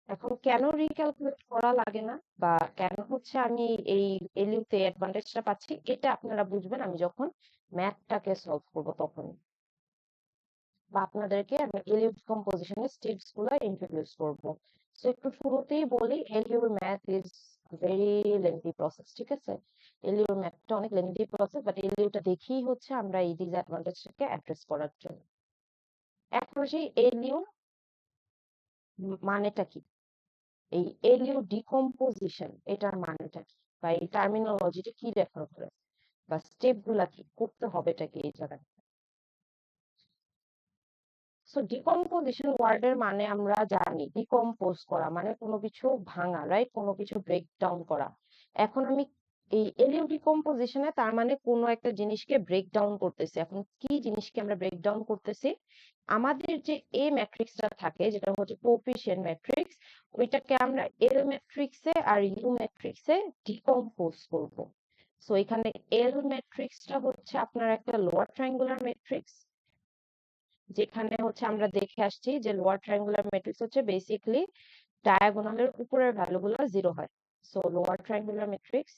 এখন কেন রিক্যালকুলেট করা লাগে না বা কেন হচ্ছে আমি এই এলইউতে অ্যাডভান্টেজটা পাচ্ছি, এটা আপনারা বুঝবেন আমি যখন ম্যাথটাকে সলভ করব তখন, বা আপনাদেরকে আমি এলইউ ডিকম্পোজিশনের স্টেপস গুলো ইন্ট্রোডিউস করব। সো একটু শুরুতেই বলি, এলইউর math is very lengthy process, ঠিক আছে? এলইউর ম্যাথটা অনেক লেন্থি প্রসেস, বাট এলইউটা দেখেই হচ্ছে আমরা এই ডিসঅ্যাডভান্টেজটাকে অ্যাড্রেস করার জন্য। এখন সেই এলইউ মানেটা কি, এই এলইউ ডিকম্পোজিশন এটার মানেটা কি, বা এই টার্মিনোলজিটা কি রেফার করে, বা স্টেপ গুলা কি করতে হবেটা কি এই জায়গায়। সো ডিকম্পোজিশন ওয়ার্ডের মানে আমরা জানি, ডিকম্পোজ করা মানে কোনো কিছু ভাঙা, রাইট, কোনো কিছু ব্রেক ডাউন করা। এখন আমি এই এলিউ ডিকম্পোজিশনে তার মানে কোনো একটা জিনিসকে ব্রেক ডাউন করতেছি। এখন কি জিনিসকে আমরা ব্রেক ডাউন করতেছি, আমাদের যে এ ম্যাট্রিক্সটা থাকে যেটা হচ্ছে কোএফিসিয়েন্ট ম্যাট্রিক্স, ওইটাকে আমরা এল ম্যাট্রিক্সে আর ইউ ম্যাট্রিক্সে ডিকম্পোজ করব। সো এখানে এল ম্যাট্রিক্সটা হচ্ছে আপনার একটা লোয়ার ট্রায়াঙ্গুলার ম্যাট্রিক্স, যেখানে হচ্ছে আমরা দেখে আসছি যে লোয়ার ট্রায়াঙ্গুলার ম্যাট্রিক্স হচ্ছে বেসিক্যালি ডায়াগোনালের উপরের ভ্যালুগুলো 0 হয়। So lower triangular matrix.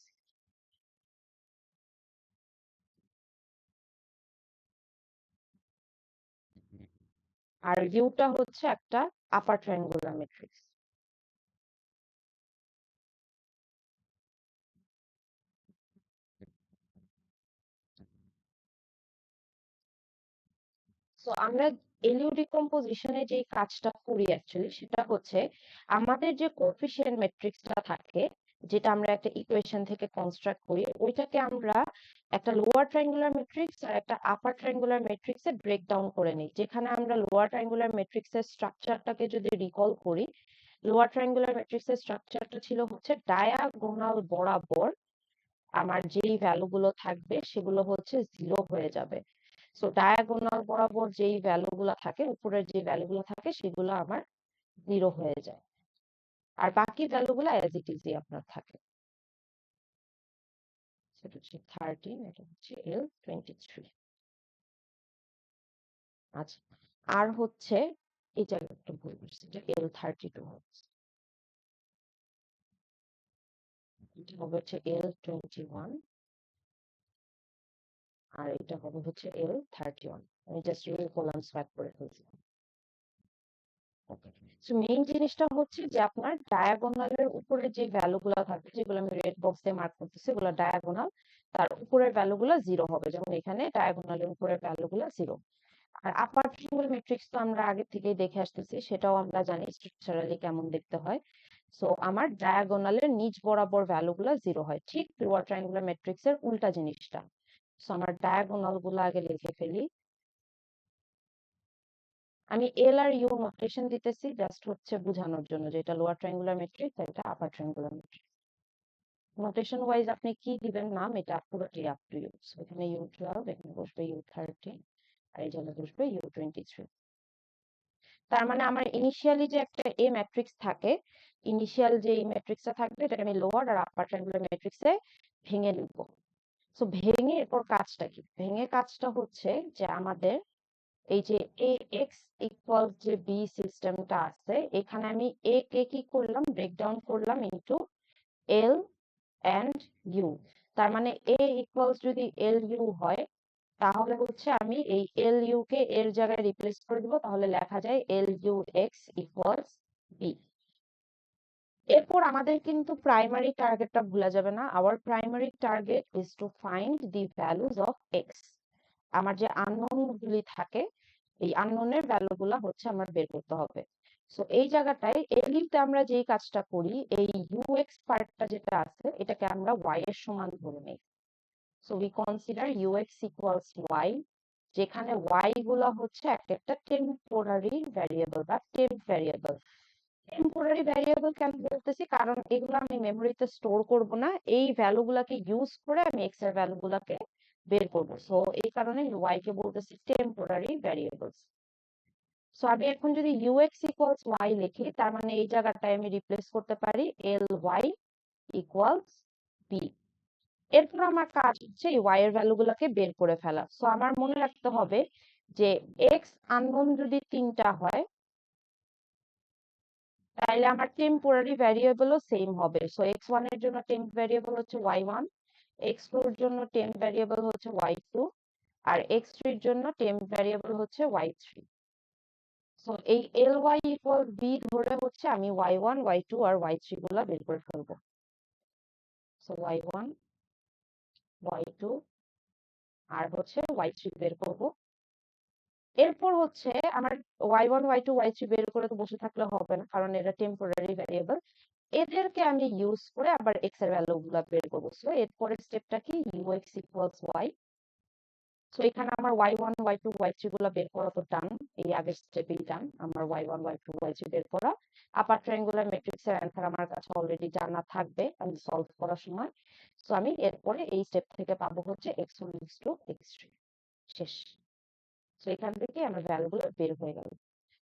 আর ইউটা হচ্ছে একটা আপার ট্রায়াঙ্গুলার ম্যাট্রিক্স। সো আমরা এলিউ ডিকম্পোজিশনে যে কাজটা করি অ্যাকচুয়ালি সেটা হচ্ছে আমাদের যে কোএফিসিয়েন্ট ম্যাট্রিক্সটা থাকে, যেটা আমরা একটা ইকুয়েশন থেকে কনস্ট্রাক্ট করি, ওইটাকে আমরা একটা লোয়ার ট্রায়াঙ্গুলার ম্যাট্রিক্স আর একটা আপার ট্রায়াঙ্গুলার ম্যাট্রিক্সে ব্রেক ডাউন করে নিই। যেখানে আমরা লোয়ার ট্রায়াঙ্গুলার ম্যাট্রিক্সের স্ট্রাকচারটাকে যদি রিকল করি, লোয়ার ট্রায়াঙ্গুলার ম্যাট্রিক্সের স্ট্রাকচারটা ছিল হচ্ছে ডায়াগোনাল বরাবর আমার যেই ভ্যালুগুলো থাকবে সেগুলো হচ্ছে 0 হয়ে যাবে। সো ডায়াগোনাল বরাবর যেই ভ্যালুগুলো থাকে, উপরের যে ভ্যালুগুলো থাকে সেগুলো আমার 0 হয়ে যায়, আর বাকি ভ্যালুগুলো অ্যাজ ইট ইজই আপনার থাকে। সেটা হচ্ছে 13, এটা হচ্ছে L23। আচ্ছা, আর হচ্ছে এই জায়গাটা একটু ভুল করছি, এটা L32 হচ্ছে, এটা হবে হচ্ছে L21, আর এটা হবে হচ্ছে L31। আমি জাস্ট রোল কলাম সোয়াপ করে ফেলছি। ওকে, সো মেইন জিনিসটা হচ্ছে যে আপনার ডায়াগোনালের উপরে যে ভ্যালুগুলো থাকবে, যেগুলো আমি রেড বক্সে মার্ক করতেছি, এগুলো ডায়াগোনাল, তার উপরের ভ্যালুগুলো 0 হবে, যেমন এখানে ডায়াগোনালের উপরের ভ্যালুগুলো 0। আর আপার ট্রায়াঙ্গুলার ম্যাট্রিক্স তো আমরা আগে থেকেই দেখে আসতেছি, সেটাও আমরা জানি স্ট্রাকচারালি কেমন দেখতে হয়। সো আমার ডায়াগোনালের নিচ বরাবর ভ্যালুগুলো 0 হয়, ঠিক লোয়ার ট্রায়াঙ্গুলার ম্যাট্রিক্সের উল্টা জিনিসটা। সো আমার ডায়াগোনাল গুলো আগে লিখে ফেলি। আমি এল আর ইউ নোটেশন দিতেছি জাস্ট হচ্ছে বোঝানোর জন্য যে এটা লোয়ার ট্রায়াঙ্গুলার ম্যাট্রিক্স আর এটা আপার ট্রায়াঙ্গুলার ম্যাট্রিক্স। নোটেশন ওয়াইজ আপনি কি দিবেন নাম, এটা পুরোটাই আপ টু ইউ। এখানে U12, এখানে বসবে U13, আর এই জায়গায় বসবে U23। তার মানে আমার ইনিশিয়ালি যে একটা এ ম্যাট্রিক্স থাকে, ইনিশিয়াল যে ম্যাট্রিক্সটা থাকবে এটাকে আমি লোয়ার আর আপার ট্রায়াঙ্গুলার ম্যাট্রিক্সে ভেঙে লিখবো। সো ভেঙে এরপর কাজটা কি, ভেঙে কাজটা হচ্ছে যে আমাদের এই যে এ এক্স ইকুয়াল যে বি সিস্টেমটা আছে, এখানে আমি এ কে কি করলাম, ব্রেকডাউন করলাম ইনটু এল এন্ড ইউ। তার মানে এ ইকুয়ালস যদি এল ইউ হয়, তাহলে হচ্ছে আমি এই এল ইউ কে এর জায়গায় রিপ্লেস করে দিব, তাহলে লেখা যায় L U X equals B. এরপর আমাদের কিন্তু প্রাইমারি টার্গেটটা ভুলা যাবে না। Our primary target is to find the values of X. আমার যে আননোন গুলি থাকে, এই আননোনের ভ্যালু গুলা হচ্ছে আমার বের করতে হবে। সো এই জায়গাটায় এলিতে আমরা যেই কাজটা করি, এই ইউএক্স পার্টটা যেটা আছে এটাকে আমরা ওয়াই এর সমান ধরে নেই। So we consider UX equals Y, যেখানে ওয়াই গুলা হচ্ছে একটা টেম্পোরারি ভ্যারিয়েবল বা টেম্প ভ্যারিয়েবল। টেম্পোরারি ভ্যারিয়েবল কেন বলতেছি, কারণ এগুলো আমি মেমোরিতে স্টোর করব না, এই ভ্যালু গুলাকে ইউজ করে আমি এক্স এর ভ্যালু গুলাকে বের করবো। সো এই কারণে ওয়াই কে বলতেছি টেম্পোরারি ভ্যারিয়েবলস। সো আমি এখন যদি ইউএক্স ইকুয়ালস ওয়াই লিখি, তার মানে এই জায়গাটায় আমি রিপ্লেস করতে পারি এল ওয়াই ইকুয়ালস বি। এরপর আমার কাজ হচ্ছে এই ওয়াই এর ভ্যালু গুলাকে বের করে ফেলা। সো আমার মনে রাখতে হবে যে এক্স আননোন যদি 3টা হয়, তাহলে আমার টেম্পোরারি ভ্যারিয়েবলও সেম হবে। সো x1 এর জন্য টেম্প ভ্যারিয়েবল হচ্ছে y1, x2 এর জন্য টেম্প ভ্যারিয়েবল হচ্ছে y2, আর x3 এর জন্য টেম্প ভ্যারিয়েবল হচ্ছে y3। সো এই ly ইকুয়াল b ধরে হচ্ছে আমি y1, y2 আর y3 গুলা বের করে ফেলবো। সো y1, y2 আর হচ্ছে y3 বের করব। এরপর হচ্ছে আমার y1, y2, y3 বের করে তো বসে থাকলে হবে না, কারণ এটা টেম্পোরারি ভ্যারিয়েবল। এদেরকে আমি ইউজ করে আবার এক্স এর ভ্যালু গুলা বের করবো। সো এরপরের স্টেপটা কি, ইউএক্স ইকুয়ালস ওয়াই। সো এখানে আমার y1, y2, y3 গুলা বের করা তো ডান, এই আগের স্টেপেই ডান আমার y1, y2, y3 বের করা। আপার ট্রায়াঙ্গুলার ম্যাট্রিক্সের অ্যান্সার আমার কাছে অলরেডি জানা থাকবে আমি সলভ করার সময়। সো আমি এরপরে এই স্টেপ থেকে পাবো হচ্ছে x1, x2, x3, শেষ। সো এখান থেকে আমার ভ্যালু গুলো বের হয়ে গেল।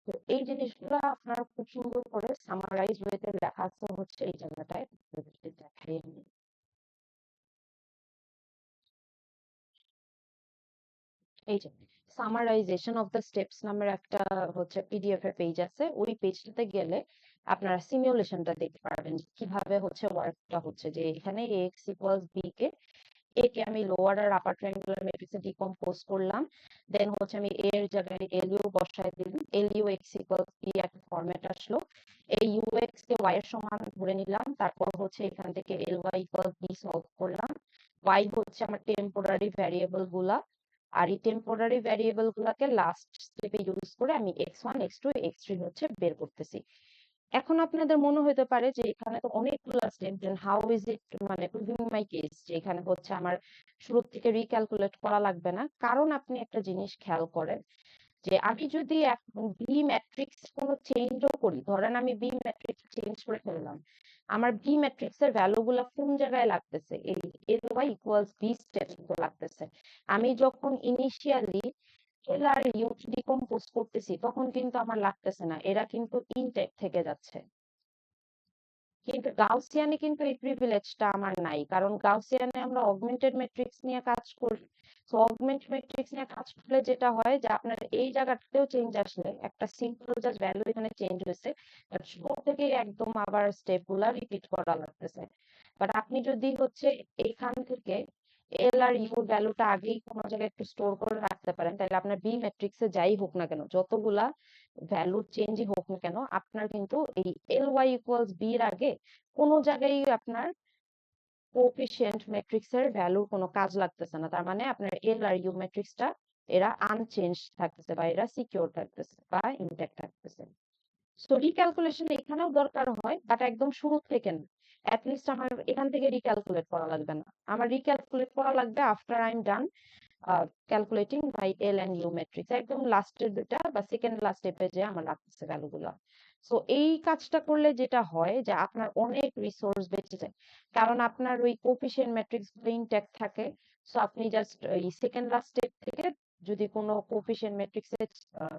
তো এই জিনিসগুলো আপনারা খুব সুন্দর করে সামারাইজ ওয়েতে লেখা আছে হচ্ছে এই জায়গাটায় দেখাই আমি। এই যে সামারাইজেশন অফ দ্য স্টেপস নামের একটা হচ্ছে পিডিএফ এর পেজ আছে, ওই পেজটাতে গেলে আপনারা সিমুলেশনটা দেখতে পারবেন কিভাবে হচ্ছে ওয়ার্কটা হচ্ছে। যে এখানে ax ইকুয়ালস b কে, এ কে আমি লোয়ার আর আপার ট্রায়াঙ্গুলার ম্যাট্রিক্সে ডিকম্পোজ করলাম, দেন হচ্ছে আমি এ এর জায়গায় এলইউ বসাই দিলাম, এলইউ এক্স ইকুয়ালস বি একটা ফরম্যাট আসলো। এই ইউ এক্স কে ওয়াই এর সমান ধরে নিলাম, তারপর হচ্ছে এখান থেকে L Y equals B solve করলাম। ওয়াই হচ্ছে আমার টেম্পোরারি ভ্যারিয়েবল গুলা, আর এই টেম্পোরারি ভ্যারিয়েবল গুলাকে লাস্ট স্টেপে ইউজ করে আমি x1, x2, x3 হচ্ছে বের করতেছি। এখন আপনাদের মনে হতে পারে যে এখানে তো অনেকগুলো step, then how is it মানে প্রুভিং মাই কেস, যে এখানে হচ্ছে আমার শুরু থেকে রিক্যালকুলেট করা লাগবে না। কারণ আপনি একটা জিনিস খেয়াল করেন যে আমি যদি বি ম্যাট্রিক্স কোনো চেঞ্জও করি, ধরেন আমি বি ম্যাট্রিক্স চেঞ্জ করে ফেললাম, আমার বি ম্যাট্রিক্স এর ভ্যালু গুলা কোন জায়গায় লাগতেছে, এই L Y equals B step লাগতেছে। আমি যখন ইনিশিয়ালি এল আর ইউ ডিকম্পোজ করতেছি তখন কিন্তু আমার লাগতেছে না, এরা কিন্তু ইনটেক্ট থেকে যাচ্ছে। কিন্তু গাউসিয়ানে কিন্তু এই প্রিভিলেজটা আমার নাই, কারণ গাউসিয়ানে আমরা অগমেন্টেড ম্যাট্রিক্স নিয়ে কাজ করি। তো অগমেন্টেড ম্যাট্রিক্স নিয়ে কাজ করলে যেটা হয় যে আপনার এই জায়গাটাতেও চেঞ্জ আসলে একটা সিম্পল জাস্ট ভ্যালু এখানে চেঞ্জ হয়েছে, বাট শুরু থেকে একদম আবার স্টেপ গুলা রিপিট করা লাগতেছে। বাট আপনি যদি হচ্ছে এখান থেকে এল আর ইউ ভ্যালুটা আগেই কোনো জায়গায় একটু স্টোর করে রাখতে পারেন, তাহলে আপনার বি ম্যাট্রিক্সে যাই হোক না কেন, যতগুলা ভ্যালু চেঞ্জই হোক না কেন, আপনার কিন্তু এই এল ওয়াই ইকুয়ালস বি এর আগে কোনো জায়গায় আপনার কোএফিসিয়েন্ট ম্যাট্রিক্স এর ভ্যালুর কোনো কাজ লাগতেছে না। তার মানে আপনার এল আর ইউ ম্যাট্রিক্সটা এরা আনচেঞ্জ থাকতেছে বা এরা সিকিউর থাকতেছে বা ইনট্যাক্ট থাকতেছে। সো রিক্যালকুলেশন এখানেও দরকার হয়, বাট একদম শুরু থেকে না। অ্যাটলিস্ট আমার এখান থেকে রিক্যালকুলেট করা লাগবে না, আমার রিক্যালকুলেট করা লাগবে after I am done calculating by L and U matrix, একদম লাস্টের দুটা বা সেকেন্ড লাস্ট স্টেপে যে আমার লাগতেছে ভ্যালুগুলো। সো এই কাজটা করলে যেটা হয় যে আপনার অনেক রিসোর্স বেঁচে যায়, কারণ আপনার ওই কোএফিসিয়েন্ট ম্যাট্রিক্স গুলো ইনট্যাক্ট থাকে। সো আপনি জাস্ট এই সেকেন্ড লাস্ট স্টেপ থেকে যদি কোনো কোএফিসিয়েন্ট ম্যাট্রিক্সে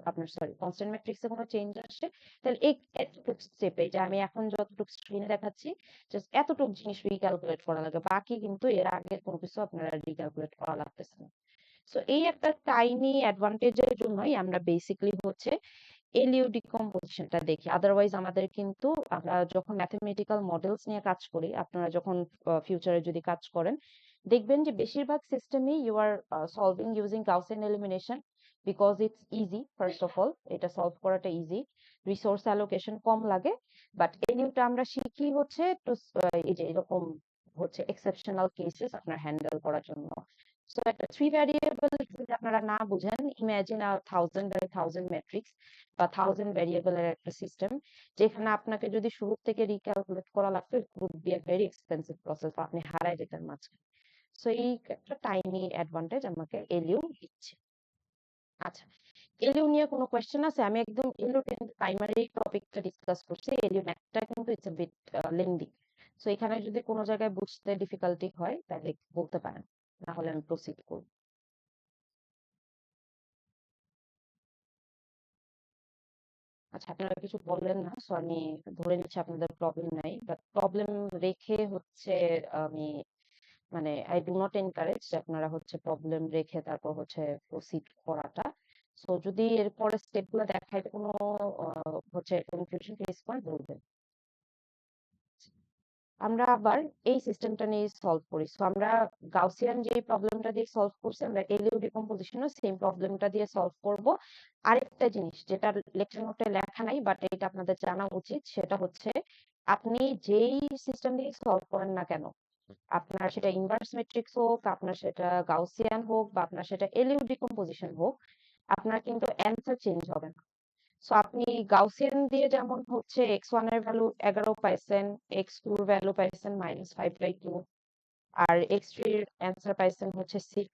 আপনার সরি কনস্ট্যান্ট ম্যাট্রিক্সে কোনো চেঞ্জ আসে, তাহলে এই এতটুকু স্টেপে যে আমি এখন যতটুকু স্ক্রিনে দেখাচ্ছি জাস্ট এতটুকু জিনিস রিক্যালকুলেট করা লাগে, বাকি কিন্তু এর আগে কোনো কিছু আপনারা রিক্যালকুলেট করা লাগতেছে না। সো এই একটা টাইনি অ্যাডভান্টেজের জন্যই আমরা বেসিক্যালি হচ্ছে এলইউ ডিকম্পোজিশনটা দেখি। আদারওয়াইজ আমাদের কিন্তু আমরা যখন ম্যাথমেটিক্যাল মডেলস নিয়ে কাজ করি, আপনারা যখন ফিউচারে যদি কাজ করেন, দেখবেন যে বেশিরভাগ সিস্টেমই you are solving using Gaussian elimination, because it's easy. First of all এটা সলভ করাটা ইজি, রিসোর্স অ্যালোকেশন কম লাগে। বাট এলইউটা আমরা শিখি হচ্ছে তো এই যে এরকম হচ্ছে এক্সেপশনাল কেসেস আপনার হ্যান্ডেল করার জন্য। সো একটা থ্রি ভ্যারিয়েবল যদি আপনারা না বুঝেন, ইমাজিন আ 1000 বাই 1000 ম্যাট্রিক্স বা 1000 ভ্যারিয়েবলের একটা সিস্টেম, যেখানে আপনাকে যদি শুরু থেকে রিক্যালকুলেট করা লাগতো, it would be a very expensive process, আপনি হারায় যেতেন মাঝখানে। সো এই একটা টাইনি অ্যাডভান্টেজ আমাকে এলইউ দিচ্ছে। আচ্ছা, এলইউ নিয়ে কোনো কোয়েশ্চেন আছে? আমি একদম এলইউ প্রাইমারি টপিকটা ডিসকাস করছি। এলইউ ম্যাথটা কিন্তু it's a bit lengthy. So এখানে যদি কোনো জায়গায় বুঝতে ডিফিকাল্টি হয় তাহলে বলতে পারেন, না হলে আমি প্রসিড করব। আচ্ছা, আপনারা কিছু বললেন না, সো আমি ধরে নিচ্ছি আপনাদের প্রবলেম নাই, বাট প্রবলেম রেখে হচ্ছে আমি মানে আই ডু নট এনকারেজ যে আপনারা হচ্ছে প্রবলেম রেখে তারপর হচ্ছে প্রসিড করাটা। সো যদি এরপরে স্টেপ গুলো দেখায় কোনো হচ্ছে কনফিউশন ফেস করেন বলবেন। আমরা আবার এই সিস্টেমটা নিয়ে সলভ করি। সো আমরা গাউসিয়ান যে প্রবলেমটা দিয়ে সলভ করছি, আমরা এলইউ ডিকম্পোজিশনও সেম প্রবলেমটা দিয়ে সলভ করব। আরেকটা জিনিস যেটা লেকচার নোটে লেখা নাই বাট এটা আপনাদের জানা উচিত, সেটা হচ্ছে আপনি যেই সিস্টেম দিয়ে সলভ করেন না কেন, আপনার সেটা ইনভার্স ম্যাট্রিক্স হোক, আপনার সেটা গাউসিয়ান হোক, বা আপনার সেটা এলইউ ডিকম্পোজিশন হোক, আপনার কিন্তু অ্যান্সার চেঞ্জ হবে না। সো আপনি গাউসিয়ান দিয়ে যেমন হচ্ছে x1 এর ভ্যালু 11 পাইছেন, x2 এর ভ্যালু পাইছেন -5/2, আর x3 এর অ্যান্সার পাইছেন হচ্ছে 6।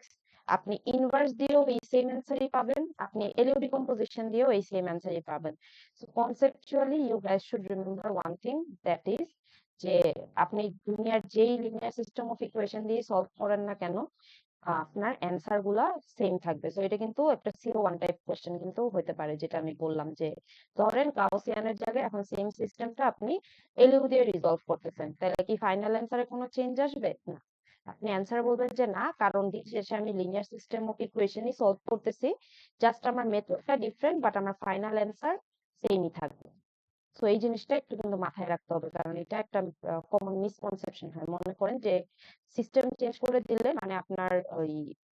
আপনি ইনভার্স দিয়েও এই সেম অ্যান্সারই পাবেন, আপনি এলইউ ডিকম্পোজিশন দিয়েও এই সেম অ্যান্সারই পাবেন। So conceptually you guys should remember one thing, that is যে আপনি দুনিয়ার যেই লিনিয়ার সিস্টেম অফ ইকুয়েশন দিয়ে সলভ করেন না কেন, আপনার অ্যান্সার গুলা সেম থাকবে। তো এটা কিন্তু একটা জিরো ওয়ান টাইপ কোশ্চেন কিন্তু হতে পারে, যেটা আমি বললাম যে ধরেন গাউসিয়ানের জায়গায় এখন সেম সিস্টেমটা আপনি এলইউ দিয়ে রিজলভ করতেছেন, তাহলে কি ফাইনাল অ্যান্সারে কোনো চেঞ্জ আসবে না? আপনি অ্যান্সার বলবেন যে না, কারণ দিন শেষে আমি লিনিয়ার সিস্টেম অফ ইকুয়েশনই সলভ করতেছি, জাস্ট আমার মেথডটা ডিফারেন্ট বাট আমার ফাইনাল অ্যান্সার সেমই থাকবে। তো এই জিনিসটা একটু কিন্তু মাথায় রাখতে হবে, কারণ এটা একটা কমন মিসকনসেপশন হয়। মনে করেন যে সিস্টেম চেঞ্জ করে দিলে মানে আপনার ওই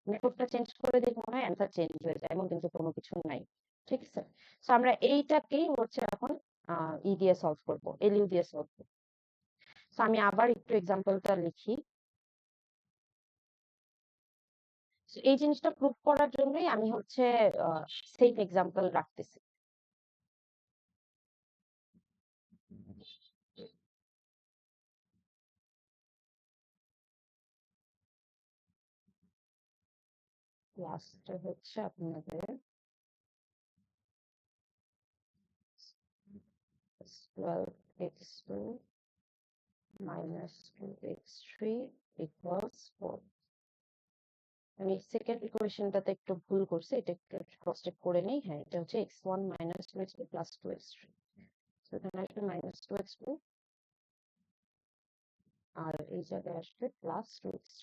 মেথডটা চেঞ্জ করে দিলে মনে হয় অ্যান্সার চেঞ্জ হয়ে যায়, এমন কিন্তু কোনো কিছু নাই। ঠিক আছে? তো আমরা এইটাকেই হচ্ছে এখন ই দিয়ে সলভ করব, এলইউ দিয়ে সলভ করব। তো আমি আবার একটু এক্সাম্পলটা লিখি। So, এই জিনিসটা প্রুভ করার জন্যই আমি হচ্ছে সেম এক্সাম্পল রাখতেছি। লাস্টে হচ্ছে আপনাদের 12x2 -2x3 equals 4. আমি সেকেন্ড ইকুয়েশনটাতে একটু ভুল করছি, এটা একটু ক্রস চেক করে নেই। হ্যাঁ, এটা হচ্ছে x1 -2x2 +2x3। তো এখানে আসবে -2x2, আর এই জায়গায় আসবে +2x3।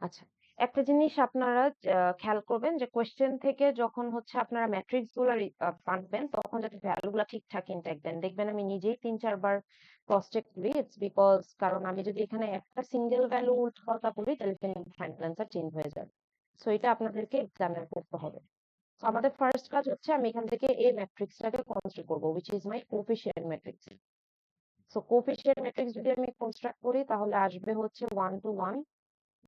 আচ্ছা, একটা জিনিস আপনারা খেয়াল করবেন যে কোয়েশ্চেন থেকে যখন হচ্ছে আপনারা ম্যাট্রিক্স গুলো আনবেন, তখন যাতে ভ্যালু গুলা ঠিকঠাক ইনটেক্ট দেন। দেখবেন আমি নিজেই 3-4 বার ক্রস চেক করি। ইটস বিকজ কারণ আমি যদি এখানে একটা সিঙ্গেল ভ্যালু উল্টোপাল্টা করি তাহলে ফাইনাল অ্যান্সার চেঞ্জ হয়ে যাবে। সো এটা আপনাদেরকে এক্সামিন করতে হবে। তো আমাদের ফার্স্ট কাজ হচ্ছে আমি এখান থেকে এই ম্যাট্রিক্সটাকে কনস্ট্রাক্ট করব, which is my coefficient matrix. So coefficient matrix যদি আমি কনস্ট্রাক্ট করি তাহলে আসবে হচ্ছে 1 to 1।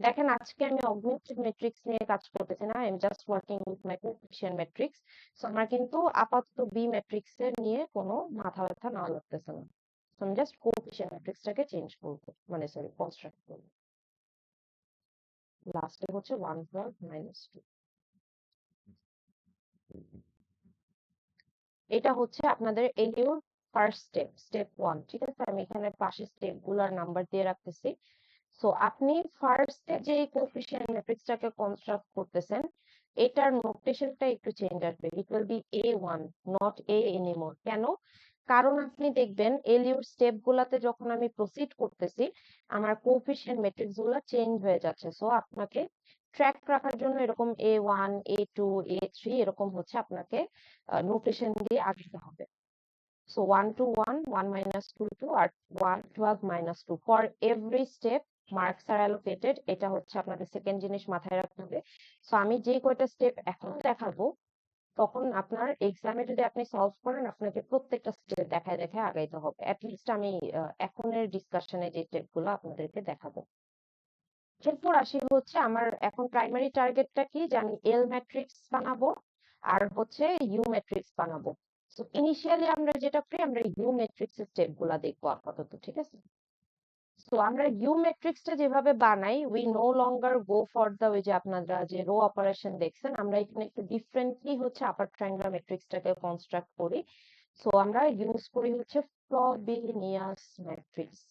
দেখেন আজকে আমি অগমেন্টেড ম্যাট্রিক্স নিয়ে কাজ করতেছি না, I am just working with my coefficient matrix. So আমার কিন্তু আপাতত বি ম্যাট্রিক্স এর নিয়ে কোনো মাথা ব্যথা না লাগতেছে না। সো আমি জাস্ট কোফিশিয়েন্ট ম্যাট্রিক্সটাকে চেঞ্জ করবো, মানে সরি কনস্ট্রাক্ট করবো। লাস্টে হচ্ছে 1 -2। এটা হচ্ছে আপনাদের এলিউর ফার্স্ট স্টেপ, স্টেপ 1। ঠিক আছে, আমি এখানে পাশে স্টেপ গুলার নাম্বার দিয়ে রাখতেছি। সো আপনি ফার্স্টে যে কোএফিসিয়েন্ট ম্যাট্রিক্সটাকে কনস্ট্রাক্ট করতেছেন, এটার নোটেশনটা একটু চেঞ্জ আসবে। It will be A1, not A anymore. কেন? কারণ আপনি দেখবেন এলিউর স্টেপ গুলাতে যখন আমি প্রসিড করতেছি, আমার কোএফিসিয়েন্ট ম্যাট্রিক্স গুলো চেঞ্জ হয়ে যাচ্ছে। সো আপনাকে ট্র্যাক রাখার জন্য এরকম A1, A2, A3 এরকম হচ্ছে আপনাকে নোটেশন দিয়ে আগাতে হবে। So 1 to 1, 1 minus 2 to, R 1, 12 minus 2. For every step, marks are allocated. এটা হচ্ছে আপনাদের সেকেন্ড জিনিস মাথায় রাখতে হবে। সো আমি যে কয়টা স্টেপ এখন দেখাবো, তখন আপনার এক্সামে যদি আপনি সলভ করেন, আপনাকে প্রত্যেকটা স্টেপ দেখায় দেখায় আগাইতে হবে। অ্যাটলিস্ট আমি এখনের ডিসকাশনে যে স্টেপগুলো আপনাদেরকে দেখাবো। এরপর আসি হচ্ছে আমার এখন প্রাইমারি টার্গেটটা কি, যে আমি এল ম্যাট্রিক্স বানাবো আর হচ্ছে ইউ ম্যাট্রিক্স বানাবো। তো ইনিশিয়ালি আমরা যেটা করি, আমরা ইউ ম্যাট্রিক্স এর স্টেপ গুলা দেখবো আপাতত, ঠিক আছে? তো আমরা ইউ ম্যাট্রিক্সটা যেভাবে বানাই, we no longer go for the, ওই যে আপনারা যে রো অপারেশন দেখছেন, আমরা এখানে একটু ডিফারেন্টলি হচ্ছে আপার ট্রায়াঙ্গুলার ম্যাট্রিক্সটাকে কনস্ট্রাক্ট করি। সো আমরা ইউজ করি হচ্ছে ফ্রবেনিয়াস ম্যাট্রিক্স।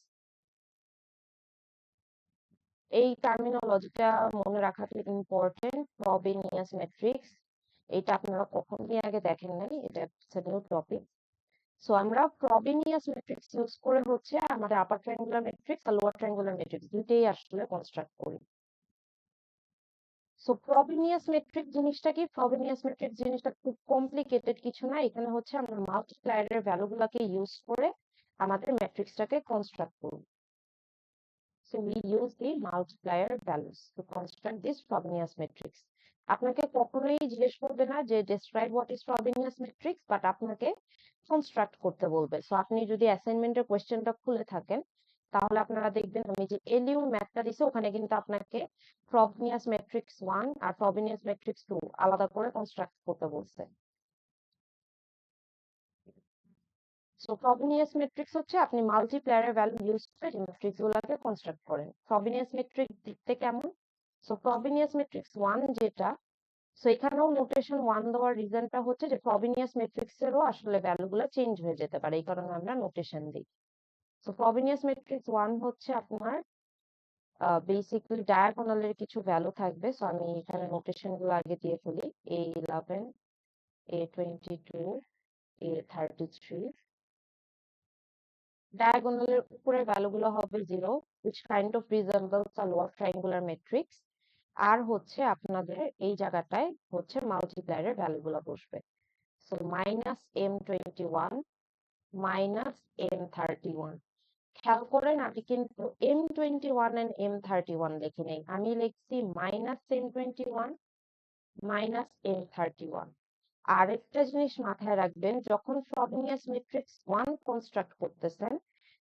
এই টার্মিনোলজিটা মনে রাখাটা ইম্পর্টেন্ট। ফ্রবেনিয়াস ম্যাট্রিক্স, এটা আপনারা কখনোই আগে দেখেন নাই, এটা নিউ টপিক। সো আমরা ফ্রবেনিয়াস ম্যাট্রিক্স ইউজ করে হচ্ছে আমাদের আপার ট্রায়াঙ্গুলার ম্যাট্রিক্স আর লোয়ার ট্রায়াঙ্গুলার ম্যাট্রিক্স দুইটাই আসলে কনস্ট্রাক্ট করি। সো ফ্রবেনিয়াস ম্যাট্রিক্স জিনিসটা কি? ফ্রবেনিয়াস ম্যাট্রিক্স জিনিসটা খুব কমপ্লিকেটেড কিছু না। এখানে হচ্ছে আমরা মাল্টিপ্লায়ারের ভ্যালুগুলোকে ইউজ করে আমাদের ম্যাট্রিক্সটাকে কনস্ট্রাক্ট করব। So we use the multiplier values to construct this Frobenius matrix. আপনাকে কখনোই জিজ্ঞেস করবে না যে describe what is Frobenius matrix, but আপনাকে কনস্ট্রাক্ট করতে বলবে। সো আপনি যদি অ্যাসাইনমেন্টের কোয়েশ্চেনটা খুলে থাকেন, তাহলে আপনারা দেখবেন আমি যে এলইউ ম্যাথটা দিছি ওখানে কিন্তু আপনাকে ফ্রবেনিয়াস ম্যাট্রিক্স 1 আর ফ্রবেনিয়াস ম্যাট্রিক্স 2 আলাদা করে কনস্ট্রাক্ট করতে বলছে। সো ফ্রবেনিয়াস ম্যাট্রিক্স হচ্ছে আপনি মাল্টিপ্লায়ারের ভ্যালু ইউজ করে এই ম্যাট্রিক্স গুলোকে কনস্ট্রাক্ট করেন। ফ্রবেনিয়াস ম্যাট্রিক্স দেখতে কেমন? সো ফ্রবেনিয়াস ম্যাট্রিক্স 1 যেটা, সো এখানেও নোটেশন 1 দেওয়ার রিজনটা হচ্ছে যে ফ্রবেনিয়াস ম্যাট্রিক্স এরও আসলে ভ্যালুগুলো চেঞ্জ হয়ে যেতে পারে, এই কারণে আমরা নোটেশন দিই। সো ফ্রবেনিয়াস ম্যাট্রিক্স 1 হচ্ছে আপনার বেসিক্যালি ডায়াগোনালের কিছু ভ্যালু থাকবে। সো আমি এখানে নোটেশন গুলো আগে দিয়ে ফেলি। A11, A22, A33। ডায়াগোনালের উপরের ভ্যালুগুলো হবে 0, which kind of resembles a lower triangular matrix। আর হচ্ছে আপনাদের এই জায়গাটায় হচ্ছে মাল্টিপ্লায়ারের ভ্যালুগুলো বসবে। So -M21 -M31। খেয়াল করেন আমি কিন্তু M21 and M31 লিখি নেই, আমি লিখছি -M21 -M31। আরেকটা জিনিস মাথায় রাখবেন, যখন ফ্রবেনিয়াস ম্যাট্রিক্স 1 কনস্ট্রাক্ট করতেছেন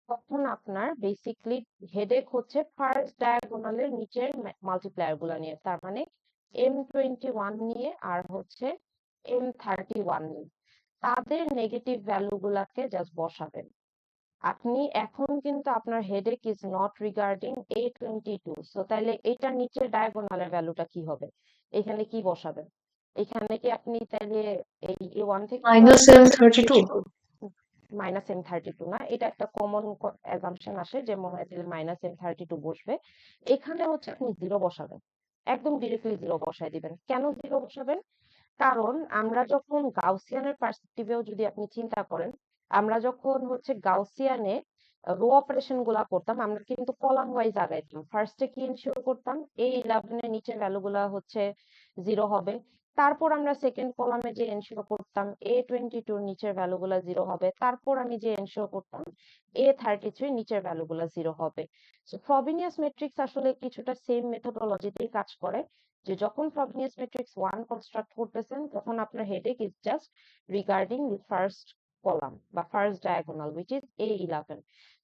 তখন আপনার বেসিক্যালি হেডেক হচ্ছে ফার্স্ট ডায়াগোনালের নিচের মাল্টিপ্লায়ার গুলো নিয়ে, তার মানে M21 নিয়ে আর হচ্ছে M31 নিয়ে তাদের নেগেটিভ ভ্যালু গুলাকে জাস্ট বসাবেন। আপনি এখন কিন্তু আপনার headache is not regarding A22। So তাহলে এটার নিচে ডায়াগোনালের ভ্যালুটা কি হবে? এখানে কি বসাবেন? এখানে কি আপনি তাহলে এই A1 থেকে -M32 -M32 না, এটা একটা কমন অ্যাজাম্পশন আসে যে মনে হয় তাহলে -M32 বসবে। এখানে হচ্ছে আপনি 0 বসাবেন, একদম ডিরেক্টলি 0 বসায় দিবেন। কেন 0 বসাবেন? কারণ আমরা যখন গাউসিয়ানের পার্সপেক্টিভেও যদি আপনি চিন্তা করেন, আমরা যখন হচ্ছে গাউসিয়ানে রো অপারেশন গুলা করতাম, আমরা কিন্তু কলাম ওয়াইজ আগাইতাম। ফার্স্টে কি এনশিওর করতাম? A11 এর নিচের ভ্যালু গুলা হচ্ছে 0 হবে। তারপর আমরা সেকেন্ড কলামে যে এনশিওর করতাম A22 এর নিচের ভ্যালু গুলা 0 হবে। তারপর আমি যে এনশিওর করতাম A33 এর নিচের ভ্যালু গুলা 0 হবে। সো ফ্রবেনিয়াস ম্যাট্রিক্স আসলে কিছুটা সেম মেথোডোলজিতেই কাজ করে, যে যখন ফ্রবেনিয়াস ম্যাট্রিক্স 1 কনস্ট্রাক্ট করতেছেন তখন আপনার headache is just regarding the first column বা first diagonal which is A11।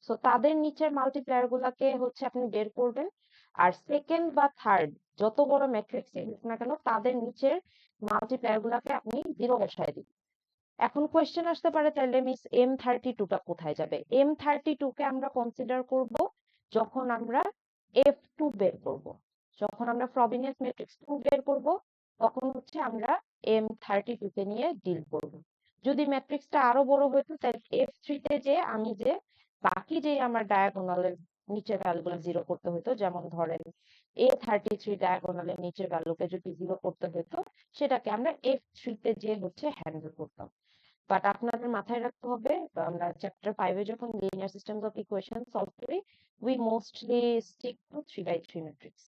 So তাদের নিচের মাল্টিপ্লায়ার গুলাকে হচ্ছে আপনি বের করবেন, আর সেকেন্ড বা থার্ড যত বড় ম্যাট্রিক্স হোক না কেন তাদের নিচের মাল্টিপ্লায়ার গুলাকে আপনি 0 বসায় দিবেন। এখন কোয়েশ্চেন আসতে পারে তাহলে মিস M32 টা কোথায় যাবে? M32 কে আমরা কনসিডার করব যখন আমরা F2 বের করব। যখন আমরা ফ্রবেনিয়াস ম্যাট্রিক্স 2 বের করব তখন হচ্ছে আমরা M32 কে নিয়ে ডিল করব। যদি ম্যাট্রিক্সটা আরো বড় হতো তাহলে F3 তে যে আমি যে বাকি যে আমার ডায়াগোনালের নিচের ভ্যালুগুলো 0 করতে হতো, যেমন ধরেন A33 ডায়াগোনালের নিচের ভ্যালুকে যদি 0 করতে হতো, সেটাকে আমরা F3 তে যে হচ্ছে হ্যান্ডেল করতাম। বাট আপনাদের মাথায় রাখতে হবে, আমরা চ্যাপ্টার 5 এ যখন linear systems of equation solve করি, we mostly stick to 3/3 matrix.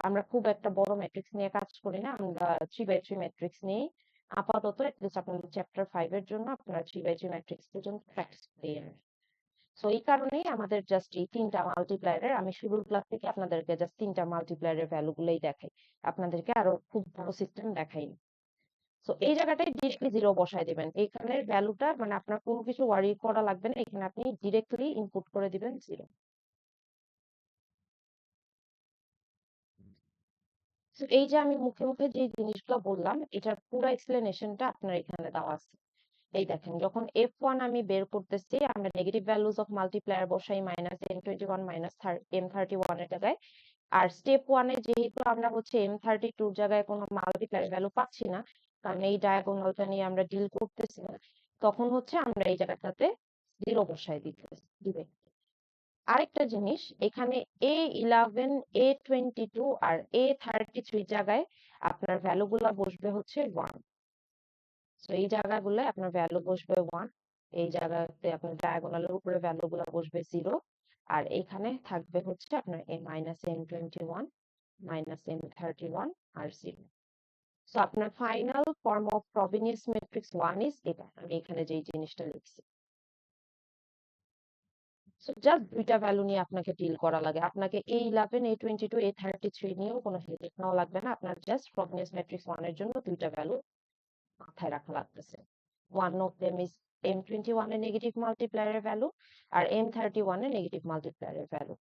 আমরা খুব একটা বড় ম্যাট্রিক্স নিয়ে কাজ করি না, আমরা 3/3 ম্যাট্রিক্স নিয়ে আপাতত এটলিস্ট আপনাদের চ্যাপ্টার 5 এর জন্য আপনারা 3/3 ম্যাট্রিক্স পর্যন্ত প্র্যাকটিস করিয়ে নেন। সো এই কারণেই আমাদের জাস্ট এই 3টা মাল্টিপ্লায়ারের, আমি শিডিউল ক্লাস থেকে আপনাদেরকে জাস্ট 3টা মাল্টিপ্লায়ারের ভ্যালুগুলোই দেখাই, আপনাদেরকে আরো খুব বড় সিস্টেম দেখাই। সো এই জায়গাটায় ডিরেক্টলি 0 বসায় দিবেন। এখানের ভ্যালুটা মানে আপনার কোনো কিছু ওয়ারি করা লাগবে না, এখানে আপনি ডিরেক্টলি ইনপুট করে দিবেন 0। তো এই যে আমি মুখে মুখে যে জিনিসগুলো বললাম এটার পুরো এক্সপ্লেনেশনটা আপনার এখানে দেওয়া আছে। এই দেখেন, যখন F1 আমি বের করতেছি, আমরা নেগেটিভ ভ্যালুজ অফ মাল্টিপ্লায়ার বসাই -M21 -M31 এর জায়গায়। আর স্টেপ 1 এ যেহেতু আমরা হচ্ছে M32 এর জায়গায় কোনো মাল্টিপ্লায়ার ভ্যালু পাচ্ছি না, কারণ এই ডায়াগোনালটা নিয়ে আমরা ডিল করতেছি না, তখন হচ্ছে আমরা এই জায়গাটাতে 0 বসাই দিবে। আরেকটা জিনিস, এখানে A11, A22 আর A33 জায়গায় আপনার ভ্যালুগুলো বসবে হচ্ছে 1। সো এই জায়গাগুলো আপনার ভ্যালু বসবে 1, এই জায়গাতে আপনার ডায়াগোনালের উপরে ভ্যালুগুলো বসবে 0, আর এখানে থাকবে হচ্ছে আপনার -M21 -M31 আর 0। সো আপনার final form of Frobenius matrix 1 is এটা। আমি এখানে যেই জিনিসটা লিখছি, সো জাস্ট দুইটা ভ্যালু নিয়ে আপনাকে ডিল করা লাগে। আপনাকে A11, A22, A33 নিয়েও কোনো হেডেক নেওয়া লাগবে না। আপনার জাস্ট ফ্রবেনিয়াস ম্যাট্রিক্স 1 এর জন্য দুইটা ভ্যালু মাথায় রাখা লাগতেছে। One of them is M21 এর নেগেটিভ মাল্টিপ্লায়ারের ভ্যালু আর M31 এর নেগেটিভ মাল্টিপ্লায়ারের ভ্যালু।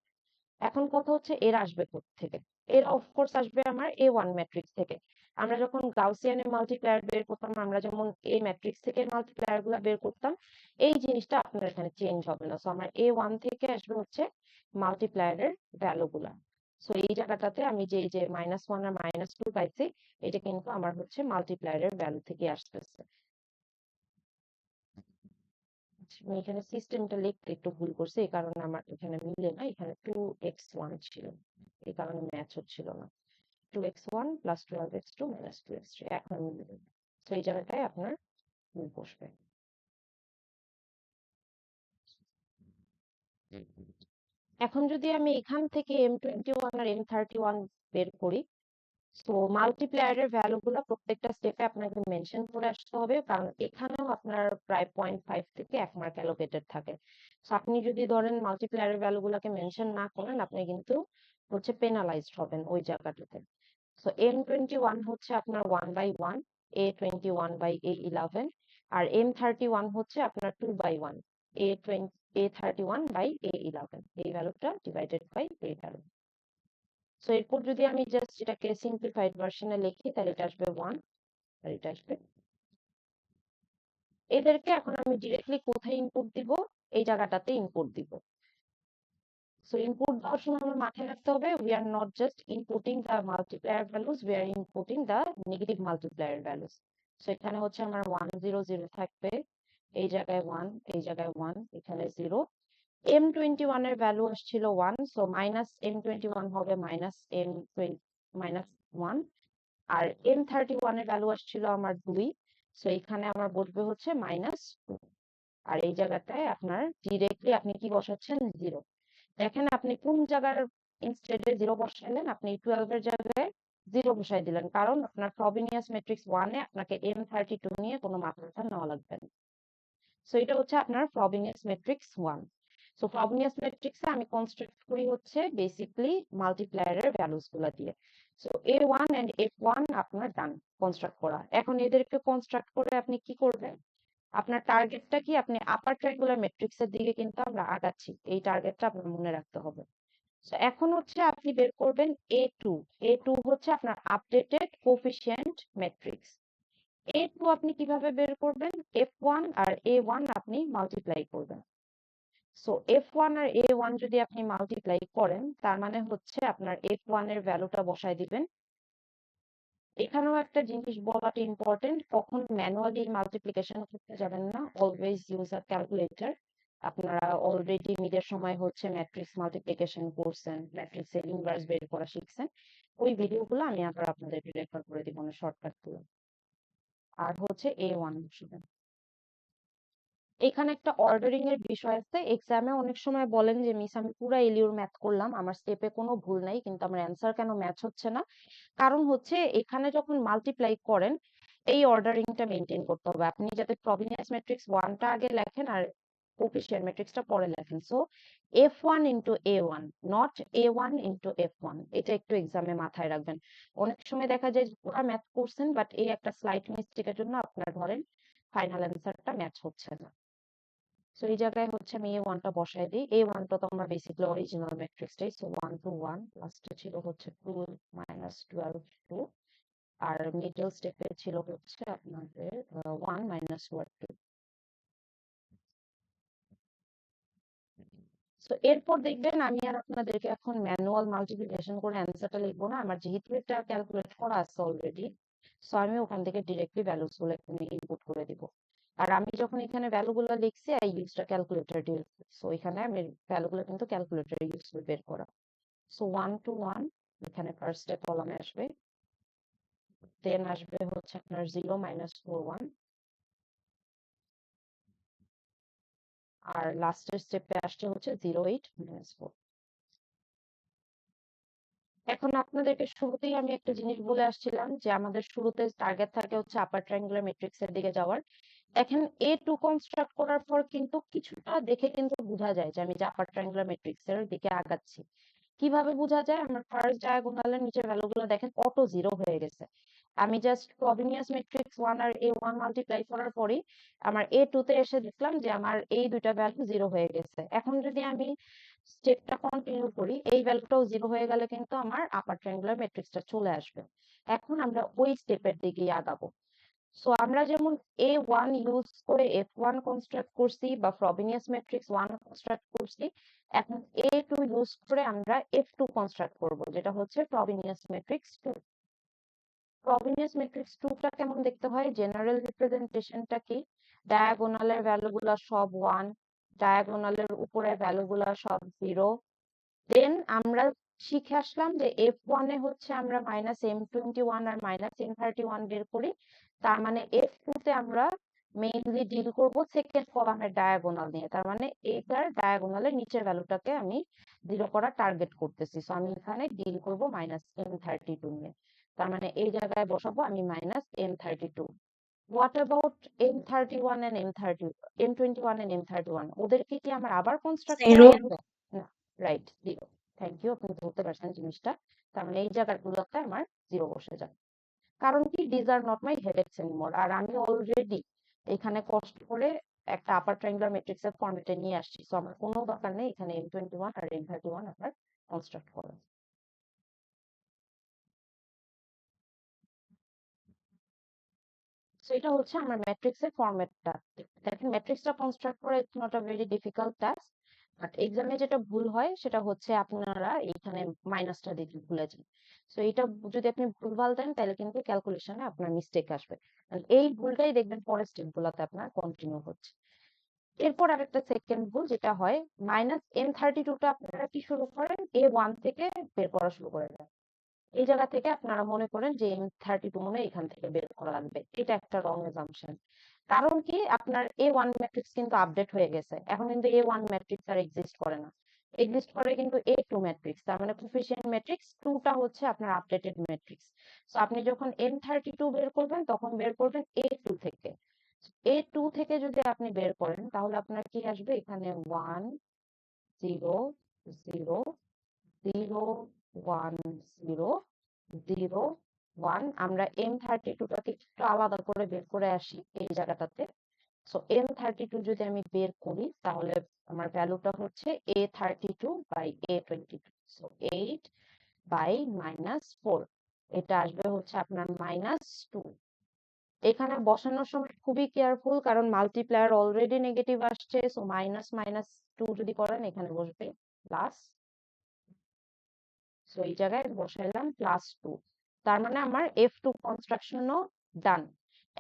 এখন কথা হচ্ছে এর আসবে থেকে, এর অফকোর্স আসবে আমার A1 ম্যাট্রিক্স থেকে। আমরা যখন গাউসিয়ানের মাল্টিপ্লায়ার বের করতাম, আমরা যেমন A ম্যাট্রিক্স থেকে মাল্টিপ্লায়ার গুলা বের করতাম, এই জিনিসটা আপনার এখানে চেঞ্জ হবে না। সো আমার A1 থেকে আসবে হচ্ছে মাল্টিপ্লায়ারের ভ্যালু গুলা। সো এই জায়গাটাতে আমি যে -1 আর -2 পাইছি, এটা কিন্তু আমার হচ্ছে মাল্টিপ্লায়ারের ভ্যালু থেকে আসতেছে। আমি এখানে সিস্টেমটা লিখতে একটু ভুল করছি, এই কারণে আমার এখানে মিলে না। এখানে 2x1 ছিল, এই কারণে ম্যাচ হচ্ছিল না। 2x1 + 12x2 - 2x3 এখন মিলে। তো এই জায়গাটায় আপনার বসবে। এখন যদি আমি এখান থেকে M21 আর M31 বের করি, সো মাল্টিপ্লায়ারের ভ্যালু গুলো প্রত্যেকটা স্টেপে আপনাকে মেনশন করে আসতে হবে, কারণ এখানেও আপনার প্রায় 0.5 থেকে 1 মার্ক অ্যালোকেটেড থাকে। সো আপনি যদি ধরেন মাল্টিপ্লায়ারের ভ্যালু গুলোকে মেনশন না করেন, আপনি কিন্তু হচ্ছে পেনালাইজড হবেন ওই জায়গাটাতে। সো M21 হচ্ছে আপনার 1/1, A21/A11, আর M31 হচ্ছে আপনার 2/1, A31/A11, এই ভ্যালুটা ডিভাইডেড বাই এই ভ্যালু। সো এরপর যদি আমি জাস্ট এটাকে সিম্পলিফাইড ভার্সনে লিখি, তাহলে এটা আসবে 1 আর এটা আসবে। এদেরকে এখন আমি ডিরেক্টলি কোথায় ইনপুট দিব? এই জায়গাটাতে ইনপুট দিব। সো ইনপুট দেওয়ার সময় আমার মাথায় রাখতে হবে, we are not just inputting the multiplier values, we are inputting the negative multiplier values. So এখানে হচ্ছে আমার 1 0 0 থাকবে, এই জায়গায় 1, এই জায়গায় 1, এখানে 0। M21 এর ভ্যালু আসছিল 1, সো -M21 হবে -1, আর M31 এর ভ্যালু আসছিল আমার 2, সো এখানে আমার বসবে হচ্ছে -2, আর এই জায়গাটায় আপনার ডিরেক্টলি আপনি কি বসাচ্ছেন? 0। দেখেন আপনি কোন জায়গার ইনস্টেডে 0 বসাইলেন, আপনি 12 এর জায়গায় 0 বসাই দিলেন, কারণ আপনার ফ্রবেনিয়াস ম্যাট্রিক্স 1 এ আপনাকে M32 নিয়ে কোনো মাথা ব্যথা নেওয়া লাগবে না। সো এটা হচ্ছে আপনার ফ্রবেনিয়াস ম্যাট্রিক্স 1। সো ফ্রবেনিয়াস ম্যাট্রিক্সে আমি কনস্ট্রাক্ট করি হচ্ছে বেসিক্যালি মাল্টিপ্লায়ারের ভ্যালুস গুলা দিয়ে। সো A1 এন্ড F1 আপনার ডান কনস্ট্রাক্ট করা। এখন এদেরকে কনস্ট্রাক্ট করে আপনি কি করবেন? আপনার টার্গেটটা কি? আপনি আপার ট্রায়াঙ্গুলার ম্যাট্রিক্সের দিকে কিন্তু আমরা আগাচ্ছি, এই টার্গেটটা আপনার মনে রাখতে হবে। সো এখন হচ্ছে আপনি বের করবেন A2। A2 হচ্ছে আপনার আপডেটেড কোফিশিয়েন্ট ম্যাট্রিক্স। A2 আপনি কিভাবে বের করবেন? F1 আর A1 আপনি মাল্টিপ্লাই করবেন। সো F1 আর A1 যদি আপনি মাল্টিপ্লাই করেন, তার মানে হচ্ছে আপনার F1 এর ভ্যালুটা বসায় দিবেন। এখানেও একটা জিনিস বলাটা ইম্পর্টেন্ট, কখন ম্যানুয়ালি মাল্টিপ্লিকেশন করতে যাবেন না, অলওয়েজ ইউজ আ ক্যালকুলেটর। আপনারা অলরেডি মিডের সময় হচ্ছে ম্যাট্রিক্স মাল্টিপ্লিকেশন করছেন, ম্যাট্রিক্সের ইনভার্স বের করা শিখছেন, ওই ভিডিওগুলো আমি আবার আপনাদেরকে রেফার করে দিব না, শর্টকাট গুলো। আর হচ্ছে A1 বসাবেন। এখানে একটা অর্ডারিং এর বিষয় আছে। এক্সামে অনেক সময় বলেন যে মিস আমি পুরো এলিউর ম্যাথ করলাম, আমার স্টেপে কোনো ভুল নাই, কিন্তু আমার অ্যান্সার কেন ম্যাচ হচ্ছে না? কারণ হচ্ছে এখানে যখন মাল্টিপ্লাই করেন, এই অর্ডারিংটা মেনটেন করতে হবে। আপনি যাতে ফ্রবেনিয়াস ম্যাট্রিক্স 1টা আগে লেখেন আর কোফিশিয়েন্ট ম্যাট্রিক্সটা পরে লেখেন। So F1 into A1, not A1 into F1। এটা একটু এক্সামে মাথায় রাখবেন। অনেক সময় দেখা যায় পুরো ম্যাথ করছেন, বাট এই একটা স্লাইট মিস্টেকের জন্য আপনার ধরেন ফাইনাল অ্যান্সারটা ম্যাচ হচ্ছে না। সো এই জায়গায় হচ্ছে আমি A1 টা বসাই দিই। A1 টা তো আমরা বেসিক্যালি অরিজিনাল ম্যাট্রিক্সটাই, সো 1 2 1, লাস্টে ছিল হচ্ছে 2 -12 2, আর মিডল স্টেপে ছিল হচ্ছে আপনাদের 1 -1 2। তো এরপর দেখবেন আমি আর আপনাদেরকে এখন ম্যানুয়াল মাল্টিপ্লিকেশন করে অ্যান্সারটা লিখবো না, আমার যেহেতু এটা ক্যালকুলেট করা আছে অলরেডি, সো আমি ওখান থেকে ডিরেক্টলি ভ্যালুস গুলো এখানে ইনপুট করে দিব। আর আমি যখন এখানে ভ্যালু গুলো লিখছি I use the calculator directly, so এখানে আমি ভ্যালু গুলো কিন্তু ক্যালকুলেটর ইউজ করে বের করা। সো 1 to 1 এখানে ফার্স্টে কলামে আসবে, দেন আসবে হচ্ছে আপনার 0 -4 1, আর লাস্টের স্টেপে আসছে হচ্ছে 0 8 -4। এখন আপনাদেরকে শুরুতেই আমি একটা জিনিস বলে আসছিলাম যে আমাদের শুরুতে টার্গেট থাকে হচ্ছে আপার ট্রায়াঙ্গুলার ম্যাট্রিক্স এর দিকে যাওয়ার। এখন A2 কনস্ট্রাক্ট করার পর কিন্তু কিছুটা দেখে কিন্তু বোঝা যায় যে আমি যে আপার ট্রায়াঙ্গুলার ম্যাট্রিক্স এর দিকে আগাচ্ছি। কিভাবে বোঝা যায়? আমার ফার্স্ট ডায়াগোনালের নিচের ভ্যালুগুলো দেখেন অটো জিরো হয়ে গেছে। আমি জাস্ট ফ্রবিনিয়াস ম্যাট্রিক্স 1 আর A1 মাল্টিপ্লাই করার পরেই আমার A2 তে এসে দেখলাম যে আমার এই দুইটা ভ্যালু জিরো হয়ে গেছে। এখন যদি আমি স্টেপটা কন্টিনিউ করি, এই ভ্যালুটাও জিরো হয়ে গেলে কিন্তু আমার আপার ট্রায়াঙ্গুলার ম্যাট্রিক্সটা চলে আসবে। এখন আমরা ওই স্টেপের দিকেই আগাবো। সো আমরা যেমন A1 ইউজ করে F1 কনস্ট্রাক্ট করছি বা ফ্রবিনিয়াস ম্যাট্রিক্স 1 কনস্ট্রাক্ট করছি, এখন A2 ইউজ করে আমরা F2 কনস্ট্রাক্ট করব, যেটা হচ্ছে ফ্রবিনিয়াস ম্যাট্রিক্স 2। ফ্রবিনিয়াস ম্যাট্রিক্স 2 টা কেমন দেখতে হয়? জেনারেল রিপ্রেজেন্টেশনটা কি? ডায়াগোনালের ভ্যালুগুলো সব 1, ডায়াগোনালের উপরে ভ্যালুগুলো সব 0। দেন আমরা শিখে আসলাম যে F1 এ হচ্ছে আমরা -M21 আর -M31 বের করি, তার মানে F2 তে আমরা মেইনলি ডিল করব সেকেন্ড কলামের ডায়াগোনাল নিয়ে, তার মানে এটার ডায়াগোনালের নিচের ভ্যালুটাকে আমি জিরো করার টার্গেট করতেছি। সো আমি এখানে ডিল করব -M32 নিয়ে, তার মানে এই জায়গায় বসাবো আমি -M32। What about M31 and M21 and M31, ওদেরকে কি আমার আবার কনস্ট্রাক্ট করা জিরো। লাগবে? না, রাইট, জিরো। থ্যাংক ইউ, আপনি ধরতে পারছেন জিনিসটা। তার মানে এই জায়গাগুলোতে আমার জিরো বসে যাবে, কারণ কি these are not my headaches anymore, আর আমি অলরেডি এখানে কষ্ট করে একটা আপার ট্রায়াঙ্গুলার ম্যাট্রিক্স এর ফরম্যাটে নিয়ে আসছি, সো আমার কোনো দরকার নেই এখানে M21 আর M31 আপনার কনস্ট্রাক্ট করার। সো এটা হচ্ছে আমার ম্যাট্রিক্স এর ফরম্যাটটা। দেখেন ম্যাট্রিক্সটা কনস্ট্রাক্ট করা it's not a very difficult task, but এক্সামে যেটা ভুল হয় সেটা হচ্ছে আপনারা এইখানে মাইনাসটা দিতে ভুলে যান। সো এটা যদি আপনি ভুলভাল দেন তাহলে কিন্তু ক্যালকুলেশনে আপনার মিস্টেক আসবে, আর এই ভুলটাই দেখবেন পরের স্টেপগুলোতে আপনার কন্টিনিউ হচ্ছে। এরপর আরেকটা সেকেন্ড ভুল যেটা হয়, -M32 টা আপনারা কি শুরু করেন? A1 থেকে বের করা শুরু করে দেন। এই জায়গা থেকে আপনারা মনে করেন যে M32 মনে হয় এখান থেকে বের করা লাগবে, এটা একটা রং অ্যাসাম্পশন। কারণ কি আপনার A1 ম্যাট্রিক্স কিন্তু আপডেট হয়ে গেছে, এখন কিন্তু A1 ম্যাট্রিক্স আর এক্সিস্ট করে না, এক্সিস্ট করে কিন্তু A2 ম্যাট্রিক্স, তার মানে কোফিশিয়েন্ট ম্যাট্রিক্স 2 টা হচ্ছে আপনার আপডেটেড ম্যাট্রিক্স। সো আপনি যখন M32 বের করবেন তখন বের করবেন A2 থেকে। A2 থেকে যদি আপনি বের করেন তাহলে আপনার কি আসবে? এখানে 1 0 0 0 1 0 0 1। আমরা M32 টাকে একটু আলাদা করে বের করে আসি এই জায়গাটাতে। সো M32 যদি আমি বের করি তাহলে আমার ভ্যালুটা হচ্ছে A32/A22, সো 8 বাই -4, এটা আসবে হচ্ছে আপনার -2। এখানে বসানোর সময় খুবই কেয়ারফুল, কারণ মাল্টিপ্লায়ার অলরেডি নেগেটিভ আসছে, সো -2 যদি করেন এখানে বসবে প্লাস। সো এই জায়গায় বসাইলাম +2, তার মানে আমার F2 কনস্ট্রাকশনও ডান।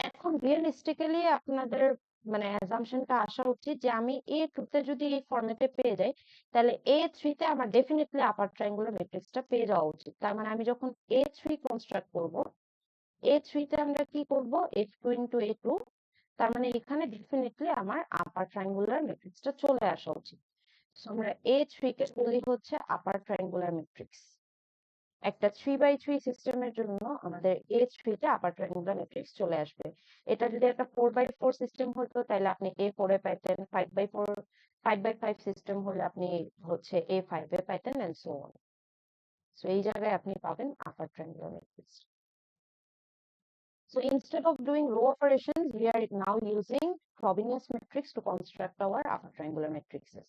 এখন রিয়েলিস্টিক্যালি আপনাদের মানে অ্যাজাম্পশনটা আসা উচিত যে আমি A2 তে যদি এই ফরম্যাটে পেয়ে যাই তাহলে A3 তে আমার ডেফিনেটলি আপার ট্রায়াঙ্গুলার ম্যাট্রিক্সটা পেয়ে যাওয়া উচিত। তার মানে আমি যখন A3 কনস্ট্রাক্ট করব, A3 তে আমরা কি করব? F2 ইন্টু A2, তার মানে এখানে ডেফিনেটলি আমার আপার ট্রায়াঙ্গুলার ম্যাট্রিক্সটা চলে আসা উচিত। সো আমরা A3 কে বলি হচ্ছে আপার ট্রায়াঙ্গুলার ম্যাট্রিক্স। একটা 3/3 সিস্টেমের জন্য আমাদের A3 তে আপার ট্রায়াঙ্গুলার ম্যাট্রিক্স চলে আসবে। এটা যদি একটা 4/4 সিস্টেম হতো তাহলে আপনি A4 এ পাইতেন, 5/5 সিস্টেম হলে আপনি হচ্ছে A5 এ পাইতেন, এন্ড সো অন। সো এই জায়গায় আপনি পাবেন upper triangular matrix. So instead of doing row operations, we are now using Frobenius matrix to construct our upper triangular matrices.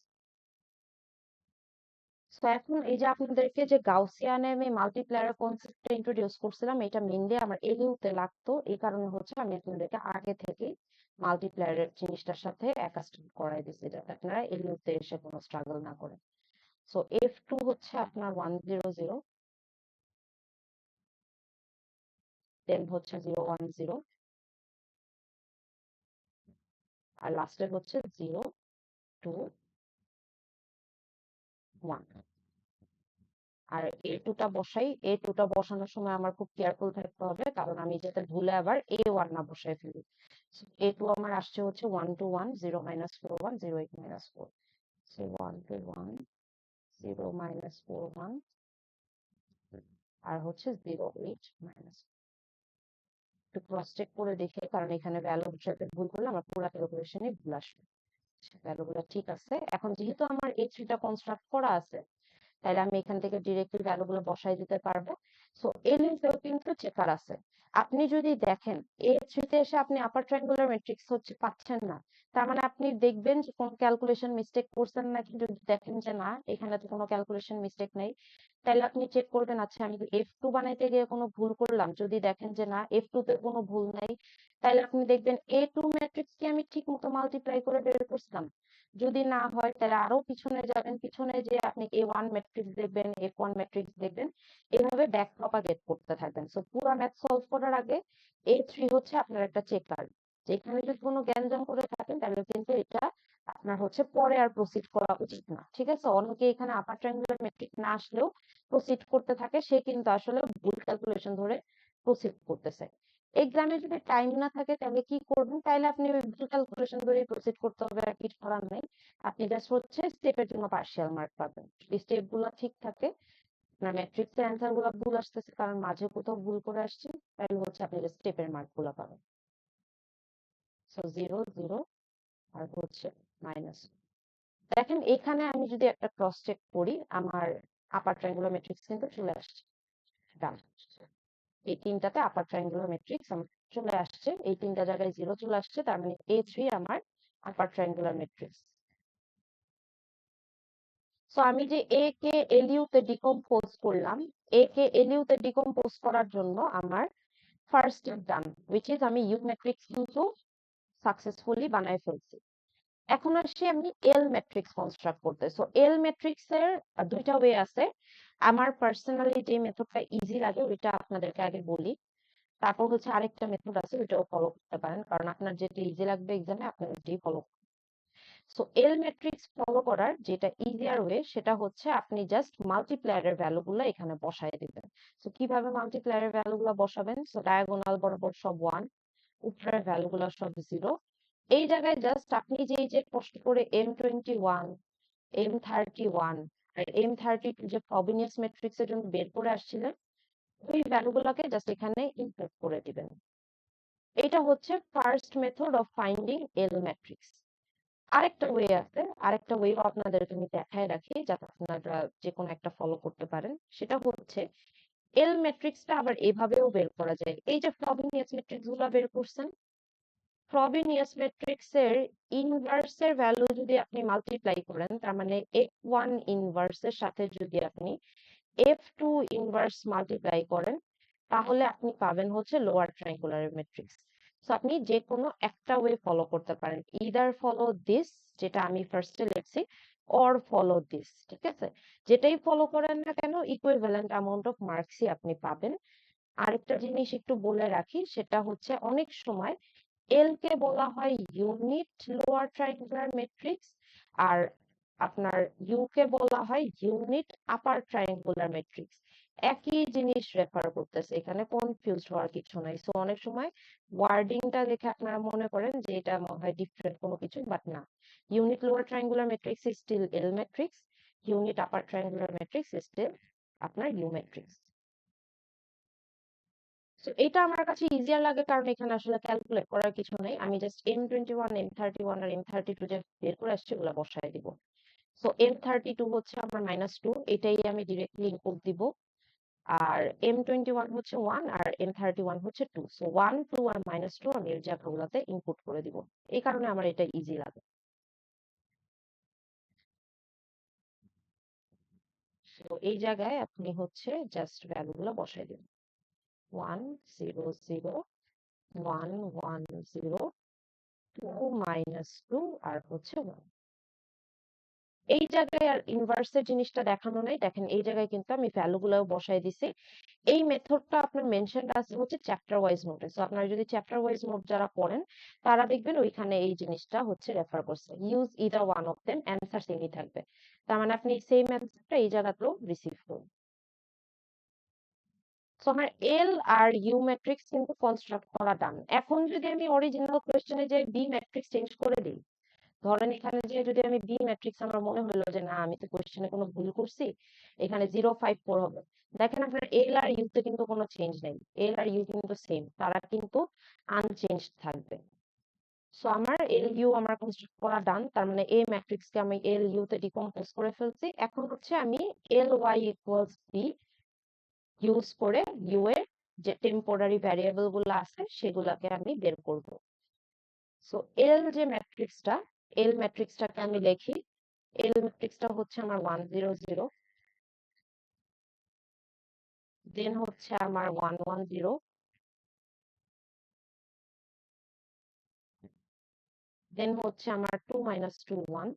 So এখন এই যে আপনাদেরকে যে গাউসিয়ানে আমি মাল্টিপ্লায়ার কনসেপ্টটা ইন্ট্রোডিউস করছিলাম, এটা মেইনলি আমার এলইউতে লাগতো। এই কারণে হচ্ছে আমি আপনাদেরকে আগে থেকে মাল্টিপ্লায়ারের জিনিসটার সাথে অ্যাকাস্টম করাই দিচ্ছি, যাতে আপনারা এলইউতে এসে কোনো স্ট্রাগল না করেন। সো F2 হচ্ছে আপনার 100, দেন হচ্ছে 010, আর লাস্টের হচ্ছে 021। আর A2টা বসাই। A2টা বসানোর সময় আমার খুব কেয়ারফুল থাকতে হবে, কারণ আমি যাতে ভুলে আবার A1 না বসাই ফেলি। A2 আমার আসছে হচ্ছে 121, 0 minus 41, 08 minus 4। So 121, 0 minus 41, আর হচ্ছে 08 minus। একটু ক্রস চেক করে দেখে, কারণ এখানে ভ্যালু হিসেবে ভুল করলে আমার পুরো ক্যালকুলেশনে ভুল আসবে। ভ্যালুগুলো ঠিক আছে। এখন যেহেতু আমার A3টা কনস্ট্রাক্ট করা আছে, তাহলে আমি এখান থেকে ডিরেক্টলি ভ্যালুগুলো বসাই দিতে পারবো। সো এলইউতেও কিন্তু চেকার আছে। আপনি যদি দেখেন A3 তে এসে আপনি আপার ট্রায়াঙ্গুলার ম্যাট্রিক্স হচ্ছে পাচ্ছেন না, তার মানে আপনি দেখবেন যে কোন ক্যালকুলেশন মিস্টেক করছেন নাকি। যদি দেখেন যে না, এখানে তো কোনো ক্যালকুলেশন মিস্টেক নেই, তাহলে আপনি চেক করবেন আচ্ছা আমি F2 বানাইতে গিয়ে কোনো ভুল করলাম। যদি দেখেন যে না, F2 তে কোনো ভুল নাই, তাহলে আপনি দেখবেন A2 ম্যাট্রিক্স কি আমি ঠিক মতো মাল্টিপ্লাই করে বের করছিলাম। যদি না হয়, তাহলে আরো পিছনে যাবেন, পিছনে যে আপনি A1 ম্যাট্রিক্স দেখবেন, F1 ম্যাট্রিক্স দেখবেন, এভাবে ব্যাক প্রপাগেট করতে থাকবেন। সো পুরো ম্যাথ সলভ করার আগে A3 হচ্ছে আপনার একটা চেকার। যেখানে যদি কোনো গ্যাঞ্জাম করে থাকেন, তাহলে কিন্তু এটা আপনার হচ্ছে পরে আর প্রসিড করা উচিত না। ঠিক আছে, অনেকে এখানে আপার ট্রায়াঙ্গুলার ম্যাট্রিক্স না আসলেও প্রসিড করতে থাকে, সে কিন্তু আসলে ভুল ক্যালকুলেশন ধরে প্রসিড করতেছে। এক্সামে যদি টাইম না থাকে, তাহলে কি করবেন, তাহলে আপনি ওই ভুল ক্যালকুলেশন ধরে প্রসিড করতে হবে, আর কিছু করার নেই। আপনি জাস্ট হচ্ছে স্টেপের জন্য পার্শিয়াল মার্ক পাবেন। যদি স্টেপ গুলো ঠিক থাকে, আপনার ম্যাট্রিক্সের অ্যান্সার গুলো ভুল আসতেছে কারণ মাঝে কোথাও ভুল করে আসছে, তাহলে হচ্ছে আপনি স্টেপের মার্ক গুলো পাবেন। সো 0 0 আর হচ্ছে মাইনাস। দেখেন এখানে আমি যদি একটা ক্রস চেক করি, আমার আপার ট্রায়াঙ্গুলার ম্যাট্রিক্স কিন্তু চলে আসছে। ডান। এই তিনটাতে আপার ট্রায়াঙ্গুলার ম্যাট্রিক্স আমার চলে আসছে। এই তিনটা জায়গায় 0 চলে আসছে, তার মানে A3 আমার আপার ট্রায়াঙ্গুলার ম্যাট্রিক্স। সো আমি যে এ কে এলইউ তে ডিকম্পোজ করলাম, এ কে এলইউ তে ডিকম্পোজ করার জন্য আমার first step done, which is আমি ইউ ম্যাট্রিক্স কিন্তু সাকসেসফুলি বানায় ফেলছি। এখন আসি আমি এল ম্যাট্রিক্স কনস্ট্রাক্ট করতে। সো এল ম্যাট্রিক্স এর দুইটা ওয়ে আছে। আমার পার্সোনালি যে মেথডটা ইজি লাগে ওইটা আপনাদেরকে আগে বলি, তারপর হচ্ছে আরেকটা মেথড আছে, ওইটাও ফলো করতে পারেন, কারণ আপনার যেটা ইজি লাগবে এক্সামে আপনার ওইটাই ফলো। সো এল ম্যাট্রিক্স ফলো করার যেটা ইজিয়ার ওয়ে, সেটা হচ্ছে আপনি জাস্ট মাল্টিপ্লায়ারের ভ্যালুগুলো এখানে বসায় দিবেন। সো কিভাবে মাল্টিপ্লায়ারের ভ্যালুগুলো বসাবেন, সো ডায়াগোনাল বরাবর সব 1, উপরের ভ্যালুগুলো সব 0। এই জায়গায় জাস্ট আপনি যে এই যে কষ্ট করে M21, M31 আর M32 যে ফ্রবেনিয়াস ম্যাট্রিক্স এর জন্য বের করে আসছিলেন, ওই ভ্যালুগুলোকে জাস্ট এখানে ইনপুট করে দিবেন। এটা হচ্ছে first method of finding L matrix. আরেকটা ওয়ে আছে, আরেকটা ওয়ে আপনাদেরকে আমি দেখায় রাখি, যাতে আপনারা যে কোনো একটা ফলো করতে পারেন। সেটা হচ্ছে এল ম্যাট্রিক্সটা আবার এভাবেও বের করা যায়। এই যে ফ্রবেনিয়াস ম্যাট্রিক্স গুলো বের করছেন, ফ্রবেনিয়াস ম্যাট্রিক্স এর ইনভার্স এর ভ্যালু যদি আপনি মাল্টিপ্লাই করেন, তার মানে F1 ইনভার্স এর সাথে যদি আপনি F2 ইনভার্স মাল্টিপ্লাই করেন, তাহলে আপনি পাবেন হচ্ছে লোয়ার ট্রায়াঙ্গুলার ম্যাট্রিক্স। সো আপনি যে কোনো একটা ওয়ে ফলো করতে পারেন, ইদার ফলো দিস, যেটা আমি ফার্স্টে লিখছি, অর ফলো দিস। ঠিক আছে, যেটাই ফলো করেন না কেন, ইকুইভ্যালেন্ট অ্যামাউন্ট অফ মার্কসই আপনি পাবেন। আরেকটা জিনিস একটু বলে রাখি, সেটা হচ্ছে অনেক সময় এল কে বলা হয় ইউনিট লোয়ার ট্রায়াঙ্গুলার ম্যাট্রিক্স, আর আপনার ইউ কে বলা হয় ইউনিট আপার ট্রায়াঙ্গুলার ম্যাট্রিক্স। একই জিনিস রেফার করতেছে, এখানে কনফিউজ হওয়ার কিছু নাই। সো অনেক সময় ওয়ার্ডিংটা দেখে আপনারা মনে করেন যে এটা মনে হয় ডিফারেন্ট কোনো কিছু, বাট না। Unit lower triangular matrix is still L matrix, unit upper triangular matrix is still আপনার ইউ ম্যাট্রিক্স। সো এটা আমার কাছে ইজিয়ার লাগে, কারণ এখানে আসলে ক্যালকুলেট করার কিছু নাই। আমি জাস্ট M21, M31 আর M32 যে বের করে আসছি ওগুলো বসায় দিব। সো M32 হচ্ছে আমার -2, এটাই আমি ডিরেক্টলি ইনপুট দিব। আর M21 হচ্ছে 1 আর M31 হচ্ছে 2। সো 1, 2 আর -2 আমি এর জায়গাগুলোতে ইনপুট করে দিব। এই কারণে আমার এটা ইজি লাগে। তো এই জায়গায় আপনি হচ্ছে জাস্ট ভ্যালুগুলো বসাই দিন। 1 0 0 1 1 0 2 -2 আর হচ্ছে 1। এই জায়গায় আর ইনভার্সের জিনিসটা দেখানো নাই। দেখেন এই জায়গায় কিন্তু আমি ভ্যালুগুলো বসাই দিছি। এই মেথডটা আপনার মেনশনড আছে হচ্ছে চ্যাপ্টার ওয়াইজ নোটে। সো আপনারা যদি চ্যাপ্টার ওয়াইজ নোট যারা পড়েন তারা দেখবেন ওইখানে এই জিনিসটা হচ্ছে রেফার করছে। Use either one of them, answer সেমই থাকবে। তার মানে আপনি সেম অ্যান্সারটা এই জায়গাতেও রিসিভ করুন। সো আমার এল আর ইউ ম্যাট্রিক্স কিন্তু কনস্ট্রাক্ট করা ডান। এখন যদি আমি অরিজিনাল কোয়েশ্চেনে যে বি ম্যাট্রিক্স চেঞ্জ করে দিই, ধরেন এখানে যে যদি আমি বি ম্যাট্রিক্স আমার মনে হলো যে না আমি তো কোশ্চেনে কোনো ভুল করছি, এখানে 054 হবে। দেখেন আপনার এল আর ইউ তে কিন্তু কোনো চেঞ্জ নেই। এল আর ইউ কিন্তু সেম, তারা কিন্তু আনচেঞ্জ থাকবে। সো আমার এল ইউ আমার কনস্ট্রাক্ট করা ডান। তার মানে এ ম্যাট্রিক্স কে আমি এল ইউ তে ডিকম্পোজ করে ফেলছি। এখন হচ্ছে আমি L Y equals B use করে ইউ এর যে টেম্পোরারি ভ্যারিয়েবল গুলো আছে সেগুলাকে আমি বের করব। সো এল যে ম্যাট্রিক্সটা, এল ম্যাট্রিক্সটাকে আমি লিখি। এল ম্যাট্রিক্সটা হচ্ছে আমার 1 0 0, দেন হচ্ছে আমার 1 1 0, দেন হচ্ছে আমার 2 -2 1।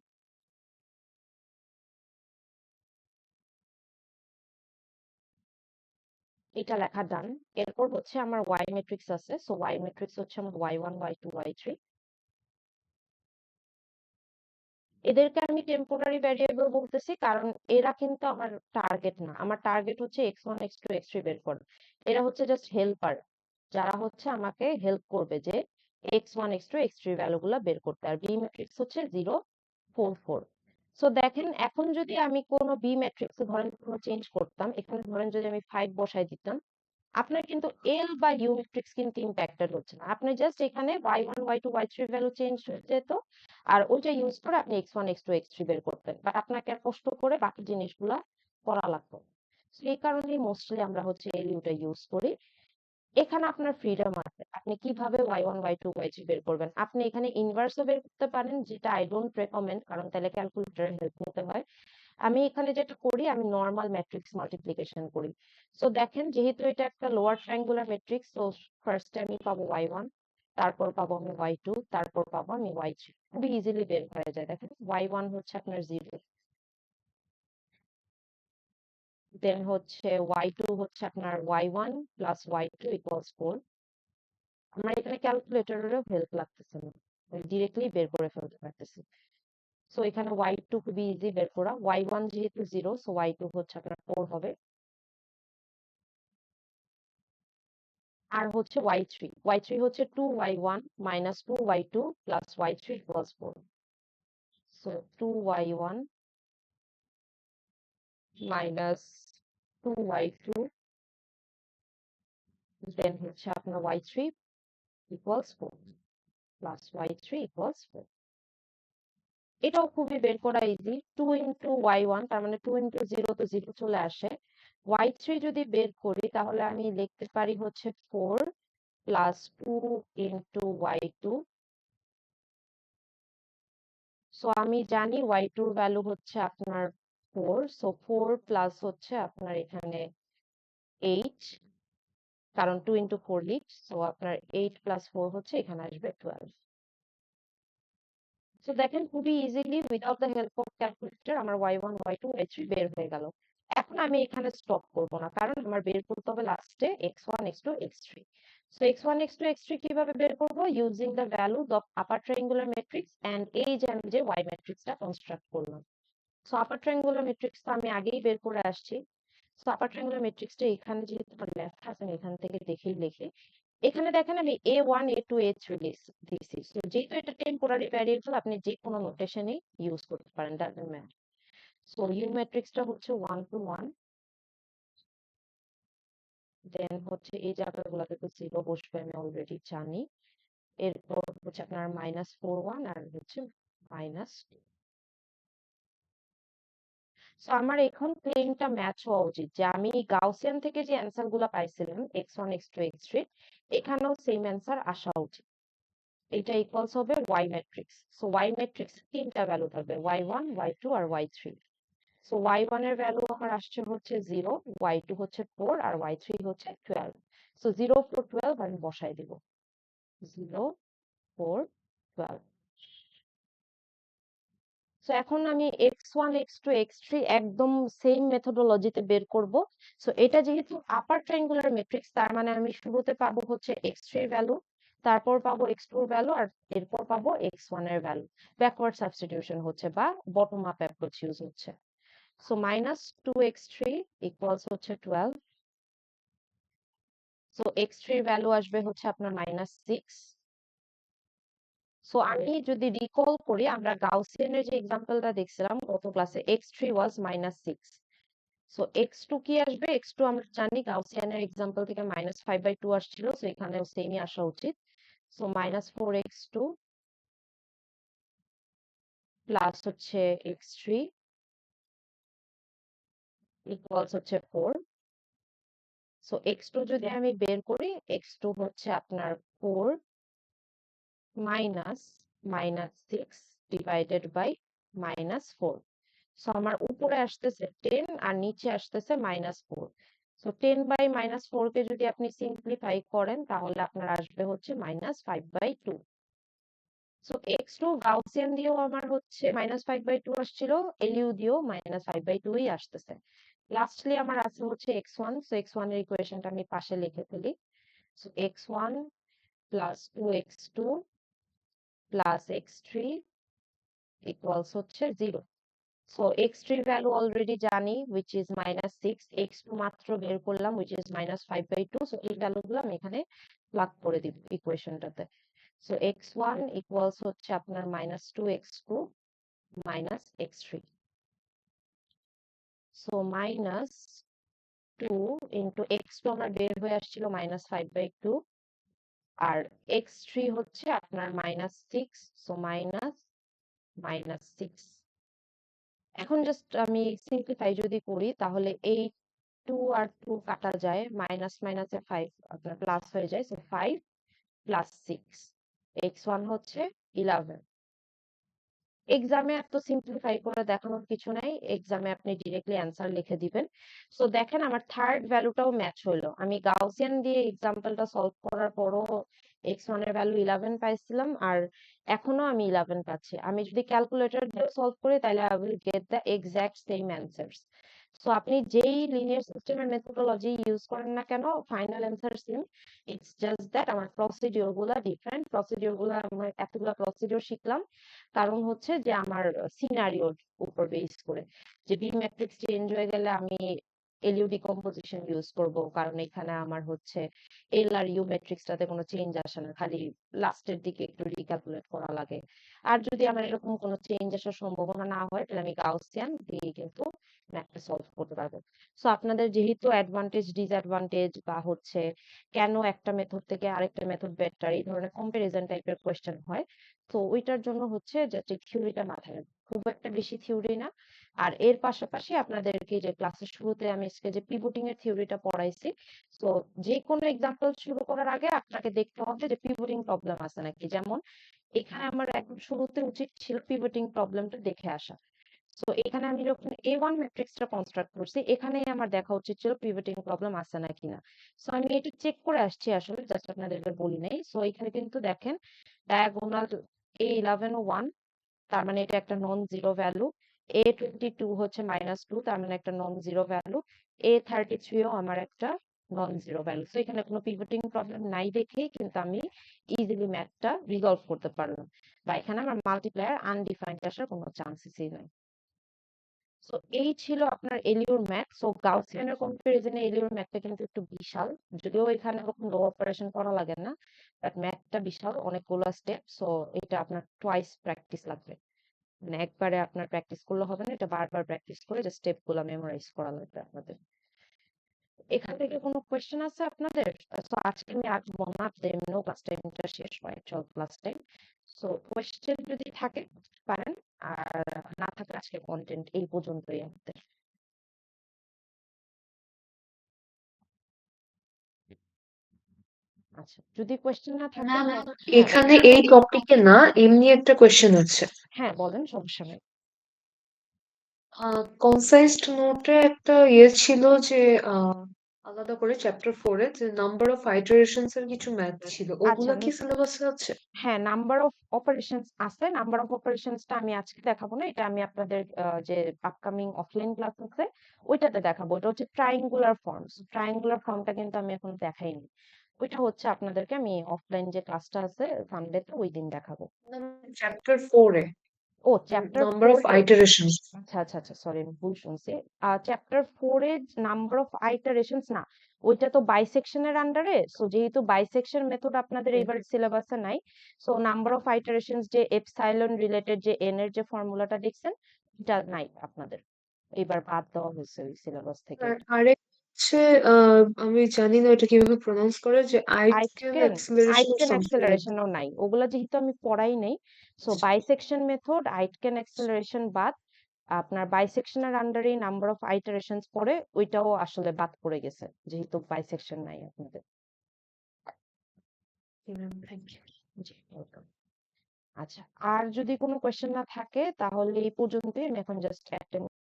এটা লেখা ডান। এরপর হচ্ছে আমার ওয়াই ম্যাট্রিক্স আছে। সো ওয়াই ম্যাট্রিক্স হচ্ছে আমার y1 y2 y3। এদেরকে আমি টেম্পোরারি ভ্যারিয়েবল বলতেছি কারণ এরা কিন্তু আমার টার্গেট না। আমার টার্গেট হচ্ছে x1 x2 x3 বের করা। এরা হচ্ছে জাস্ট হেল্পার, যারা হচ্ছে আমাকে হেল্প করবে যে x1 x2 x3 ভ্যালুগুলো বের করতে। আর বি ম্যাট্রিক্স হচ্ছে 0 4 4। সো দেখেন এখন যদি আমি কোনো বি ম্যাট্রিক্স ধরেন কোনো চেঞ্জ করতাম, এখানে ধরেন যদি আমি 5 বসাই দিতাম, আপনার কিন্তু এল বা ইউ ম্যাট্রিক্স কিন্তু ইম্প্যাক্টেড হচ্ছে না। আপনি জাস্ট এখানে y1 y2 y3 value change হয়ে যেত, আর ওইটা ইউজ করে আপনি x1 x2 x3 বের করতেন, বাট আপনাকে আর কষ্ট করে বাকি জিনিসগুলা করা লাগতো। এই কারণেই মোস্টলি আমরা হচ্ছে এল ইউটা ইউজ করি। এখানে আপনার ফ্রিডম আছে, আপনি কিভাবে y1 y2 y3 বের করবেন। আপনি এখানে ইনভার্সও বের করতে পারেন, যেটা আই ডোন্ট রেকমেন্ড কারণ তাহলে ক্যালকুলেটরের হেল্প নিতে হয়। আমি এখানে যেটা করি আমি নর্মাল ম্যাট্রিক্স মাল্টিপ্লিকেশন করি। সো দেখেন যেহেতু এটা একটা লোয়ার ট্রায়াঙ্গুলার ম্যাট্রিক্স, তো ফার্স্টে আমি পাবো y1, তারপর পাবো আমি y2, তারপর পাবো আমি y3। খুবই ইজিলি বের হয়ে যায়। দেখেন y1 হচ্ছে আপনার 0, দেন হচ্ছে y2 হচ্ছে আপনার y1 প্লাস y2 ইকুয়ালস 4। আমার এখানে ক্যালকুলেটরেরও হেল্প লাগতেছে না, ডিরেক্টলি বের করে ফেলতে পারতেছি। সো এখানে y2 খুবই ইজি বের করা। y1 যেহেতু 0, সো y2 হচ্ছে আপনার 4 হবে। আর হচ্ছে y3, y3 হচ্ছে 2y1 minus 2y2 plus y3 equals 4। So 2y1 minus 2y2 then হচ্ছে আপনার y3 equals 4 plus y3 equals 4। এটাও খুবই বের করা ইজি। 2 into y1 তার মানে 2 into 0 তো 0 চলে আসে। y3 যদি বের করি তাহলে আমি লিখতে পারি হচ্ছে 4 plus 2 into y2। সো আমি জানি y2 এর ভ্যালু হচ্ছে আপনার 4। সো 4 প্লাস হচ্ছে আপনার এখানে 8, কারণ 2 into 4 লিখ। সো আপনার 8 প্লাস 4 হচ্ছে এখানে আসবে 12। সো দেখেন খুবই easily without the help of calculator আমার y1 y2 y3 বের হয়ে গেল। এখন আমি এখানে স্টপ করব না কারণ আমার বের করতে হবে লাস্টে x1 x2 x3। So x1 x2 x3 কিভাবে বের করব? Using the values of upper triangular matrix and এই যে আমি যে y ম্যাট্রিক্সটা কনস্ট্রাক্ট করলাম। সো আপার ট্রায়াঙ্গুলার ম্যাট্রিক্স তো আমি আগেই বের করে আসছি। সো আপার ট্রায়াঙ্গুলার ম্যাট্রিক্সটা এখানে যেহেতু আমার লেখা আছে আমি এখান থেকে দেখেই লিখি। এখানে দেখেন আমি a1 a2 a3 দিয়েছি। সো যেহেতু এটা টেম্পোরারি ভ্যারিয়েবল আপনি যে কোনো নোটেশনই ইউজ করতে পারেন, ডাজন্ট ম্যাটার। সো ইউ ম্যাট্রিক্সটা হচ্ছে 1 to 1, দেন হচ্ছে এই জায়গাগুলোতে তো 0 বসবে আমি অলরেডি জানি। এরপর হচ্ছে আপনার -4 1 আর হচ্ছে -2। সো আমার এখন ক্লেমটা ম্যাচ হওয়া উচিত যে আমি গাউসিয়ান থেকে যে অ্যান্সার গুলা পাইছিলাম x1 x2 x3 এখানেও সেম অ্যান্সার আসা উচিত। এটা ইকুয়ালস হবে y matrix. So y matrix তিনটা ভ্যালু থাকবে y1 y2 আর y3। সো y1 এর ভ্যালু আমার আসছে হচ্ছে 0, y2 হচ্ছে 4 আর y3 হচ্ছে 12। সো 0 4 12 আমি বসাই দিব 0 4 12। সো এখন আমি x1 x2 x3 একদম সেম মেথোডোলজিতে বের করব। সো এটা যেহেতু আপার ট্রায়াঙ্গুলার ম্যাট্রিক্স তার মানে আমি শুরুতে পাবো হচ্ছে x3 এর ভ্যালু, তারপর পাবো x2 এর ভ্যালু আর এরপর পাবো x1 এর ভ্যালু। ব্যাকওয়ার্ড সাবস্টিটিউশন হচ্ছে বা বটম আপ অ্যাপ্রোচ ইউজ হচ্ছে। সো -2x3 ইকুয়ালস হচ্ছে 12। সো x3 এর ভ্যালু আসবে হচ্ছে আপনার -6। সো আমি যদি রিকল করি আমরা গাউসিয়ানের যে এক্সাম্পলটা দেখছিলাম গত ক্লাসে x3 ওয়াজ -6। সো x2 কি আসবে? x2 আমরা জানি গাউসিয়ানের এক্সাম্পল থেকে -5/2 আসছিল, সো এখানেও সেমই আসা উচিত। সো -4x2 প্লাস হচ্ছে x3 ইকুয়ালস হচ্ছে 4। সো x2 যদি আমি বের করি x2 হচ্ছে আপনার 4 মাইনাস -6 ডিভাইডেড বাই -4। সো আমার উপরে আসতেছে 10 আর নিচে আসতেছে -4। সো 10 বাই -4 কে যদি আপনি সিম্পলিফাই করেন তাহলে আপনার আসবে হচ্ছে -5/2। সো x2 গাউসিয়ান দিয়েও আমার হচ্ছে -5/2 আসছিল, এলইউ দিয়েও -5/2 ই আসতেছে। লাস্টলি আমার আছে হচ্ছে x1। সো x1 এর ইকুয়েশনটা আমি পাশে লিখে ফেলি। So x1 plus 2x2 plus x3 equals হচ্ছে 0। সো x3 ভ্যালু অলরেডি জানি which is -6, x2 মাত্র বের করলাম which is -5/2। সো এই ভ্যালুগুলো আমি এখানে প্লাগ করে দিব ইকুয়েশনটাতে। সো x1 ইকুয়ালস হচ্ছে আপনার -2x2 minus x3। So -2 into x2 আমার বের হয়ে আসছিল -5/2 আর x3 হচ্ছে আপনার -6। সো -6। এখন জাস্ট আমি সিম্পলিফাই যদি করি তাহলে এই 2 আর 2 কাটা যায়, মাইনাস মাইনাসে 5 আপনার প্লাস হয়ে যায়। সো 5 প্লাস 6 x1 হচ্ছে 11। এক্সামে এত সিম্পলিফাই করে দেখানোর কিছু নাই, এক্সামে আপনি ডিরেক্টলি অ্যান্সার লিখে দিবেন। সো দেখেন আমার থার্ড ভ্যালুটাও ম্যাচ হইলো। আমি গাউসিয়ান দিয়ে এক্সাম্পলটা সলভ করার পরও x1 এর ভ্যালু 11 পাইছিলাম আর এখনো আমি 11 পাচ্ছি। আমি যদি ক্যালকুলেটর দিয়ে সলভ করি তাহলে I will get the exact same answers. So আপনি যেই লিনিয়ার সিস্টেমের মেথোডোলজি ইউজ করেন না কেন final answer same. It's just that আমার প্রসিডিওর গুলা ডিফারেন্ট। প্রসিডিওর গুলা আমার এতগুলা প্রসিডিওর শিখলাম কারণ হচ্ছে যে আমার সিনারিওর উপর বেস করে যে বি ম্যাট্রিক্স চেঞ্জ হয়ে গেলে আমি এলইউ ডিকম্পোজিশন ইউজ করব, কারণ এখানে আমার হচ্ছে এল আর ইউ ম্যাট্রিক্সটাতে কোনো চেঞ্জ আসে না, খালি লাস্টের দিকে একটু রিক্যালকুলেট করা লাগে। আর যদি আমার এরকম কোনো চেঞ্জ আসার সম্ভাবনা না হয় তাহলে আমি গাউসিয়ান দিয়ে কিন্তু ম্যাথটা সলভ করতে পারবো। সো আপনাদের যেহেতু অ্যাডভান্টেজ ডিসঅ্যাডভান্টেজ বা হচ্ছে কেন একটা মেথড থেকে আরেকটা মেথড বেটার এই ধরনের কম্পারিজন টাইপের কোয়েশ্চেন হয়, তো ওইটার জন্য হচ্ছে যে থিওরিটা মাথায় রাখবেন, খুব একটা বেশি থিওরি না। আর এর পাশাপাশি আপনাদেরকে যে ক্লাসের শুরুতে আমি আজকে যে পিভটিং এর থিওরিটা পড়াইছি, তো যে কোনো এক্সাম্পল শুরু করার আগে আপনাকে দেখতে হবে যে পিভটিং প্রবলেম আছে নাকি। যেমন এখানে আমার একদম শুরুতে উচিত ছিল পিভটিং প্রবলেমটা দেখে আসা। সো এখানে আমি যখন A1 ম্যাট্রিক্সটা কনস্ট্রাক্ট করছি এখানেই আমার দেখা উচিত ছিল পিভটিং প্রবলেম আছে নাকি না। সো আমি এটা চেক করে আসছি, আসলে জাস্ট আপনাদেরকে বলি নাই। সো এখানে কিন্তু দেখেন ডায়াগোনাল A11 ও 1, তার মানে এটা একটা নন জিরো ভ্যালু। A22 হচ্ছে -2, তার মানে একটা নন জিরো ভ্যালু। A33 ও আমার একটা নন জিরো ভ্যালু। তো এখানে কোনো পিভটিং প্রবলেম নাই দেখেই কিন্তু আমি ইজিলি ম্যাথটা রিজলভ করতে পারলাম, বা এখানে আমার মাল্টিপ্লায়ার আনডিফাইন্ড আসার কোনো চান্সেসই নাই। সো এই ছিল আপনার এলিওর ম্যাথ। সো গাউসিয়ানের কম্পারিজনে এলিওর ম্যাথটা কিন্তু একটু বিশাল, যদিও এখানে ওরকম লো অপারেশন করা লাগে না, বাট ম্যাথটা বিশাল, অনেকগুলো স্টেপ। সো এটা আপনার টুয়াইস প্র্যাকটিস লাগবে, মানে একবারে আপনার প্র্যাকটিস করলে হবে না, এটা বারবার প্র্যাকটিস করে যে স্টেপ গুলো মেমোরাইজ করা লাগবে আপনাদের। এখান থেকে কোনো কোয়েশ্চেন আছে আপনাদের? সো আজকে আমি আসবো না, আপনাদের এমনিও ক্লাস টাইমটা শেষ হয় 12 ক্লাস টাইম। সো কোয়েশ্চেন যদি থাকে পারেন। আর না থাকলে আজকে কন্টেন্ট এই পর্যন্তই আমাদের। আচ্ছা, যদি কোয়েশ্চেন না থাকে ম্যাম, হ্যাঁ এখানে এই টপিকে না এমনি একটা কোয়েশ্চেন আছে। হ্যাঁ বলেন, সমস্যা নেই। কনসাইজড নোটে একটা ইয়ে ছিল যে আলাদা করে চ্যাপ্টার 4 এ যে নাম্বার অফ আইটারেশনস এর কিছু ম্যাথ ছিল, আচ্ছা ওগুলা কি সিলেবাসে আছে? হ্যাঁ, নাম্বার অফ অপারেশনস আছে। নাম্বার অফ অপারেশনসটা আমি আজকে দেখাবো না, এটা আমি আপনাদের যে আপকামিং অফলাইন ক্লাস আছে ওইটাতে দেখাবো। এটা হচ্ছে ট্রায়াঙ্গুলার ফর্মস। ট্রায়াঙ্গুলার ফর্মটা কিন্তু আমি এখন দেখাইনি, ওইটা হচ্ছে আপনাদেরকে আমি অফলাইন যে ক্লাসটা আছে সানডেতে ওই দিন দেখাবো। চ্যাপ্টার 4 এ ও চ্যাপ্টার নাম্বার অফ 4 এ আইটারেশনস। আচ্ছা সরি, আমি ভুল শুনছি। চ্যাপ্টার 4 এ নাম্বার অফ আইটারেশনস না, ওইটা তো বাইসেকশনের আন্ডারে। সো যেহেতু বাইসেকশন মেথড আপনাদের এবার সিলেবাসে নাই, সো নাম্বার অফ আইটারেশনস যে এপসাইলন রিলেটেড যে এন এর যে ফর্মুলাটা দেখছেন এটা নাই আপনাদের, এবার বাদ দেওয়া হয়েছে ওই সিলেবাস থেকে। আর আরেক হচ্ছে আমি জানি না এটা কিভাবে প্রনাউন্স করে, যে Aitken Aitken acceleration or Aitken something like অ্যাক্সেলারেশনও নাই, ওগুলা যেহেতু আমি পড়াই নেই। So bisection method, Aitken acceleration বাদ, আপনার বাইসেকশনের আন্ডারে নাম্বার অফ আইটারেশনস পড়ে ওইটাও আসলে বাদ পড়ে গেছে যেহেতু বাইসেকশন নাই আপনাদের। ম্যাম। Thank you. জি ওয়েলকাম। আচ্ছা, আর যদি কোনো কোয়েশ্চেন না থাকে তাহলে এই পর্যন্তই, আমি এখন জাস্ট একটা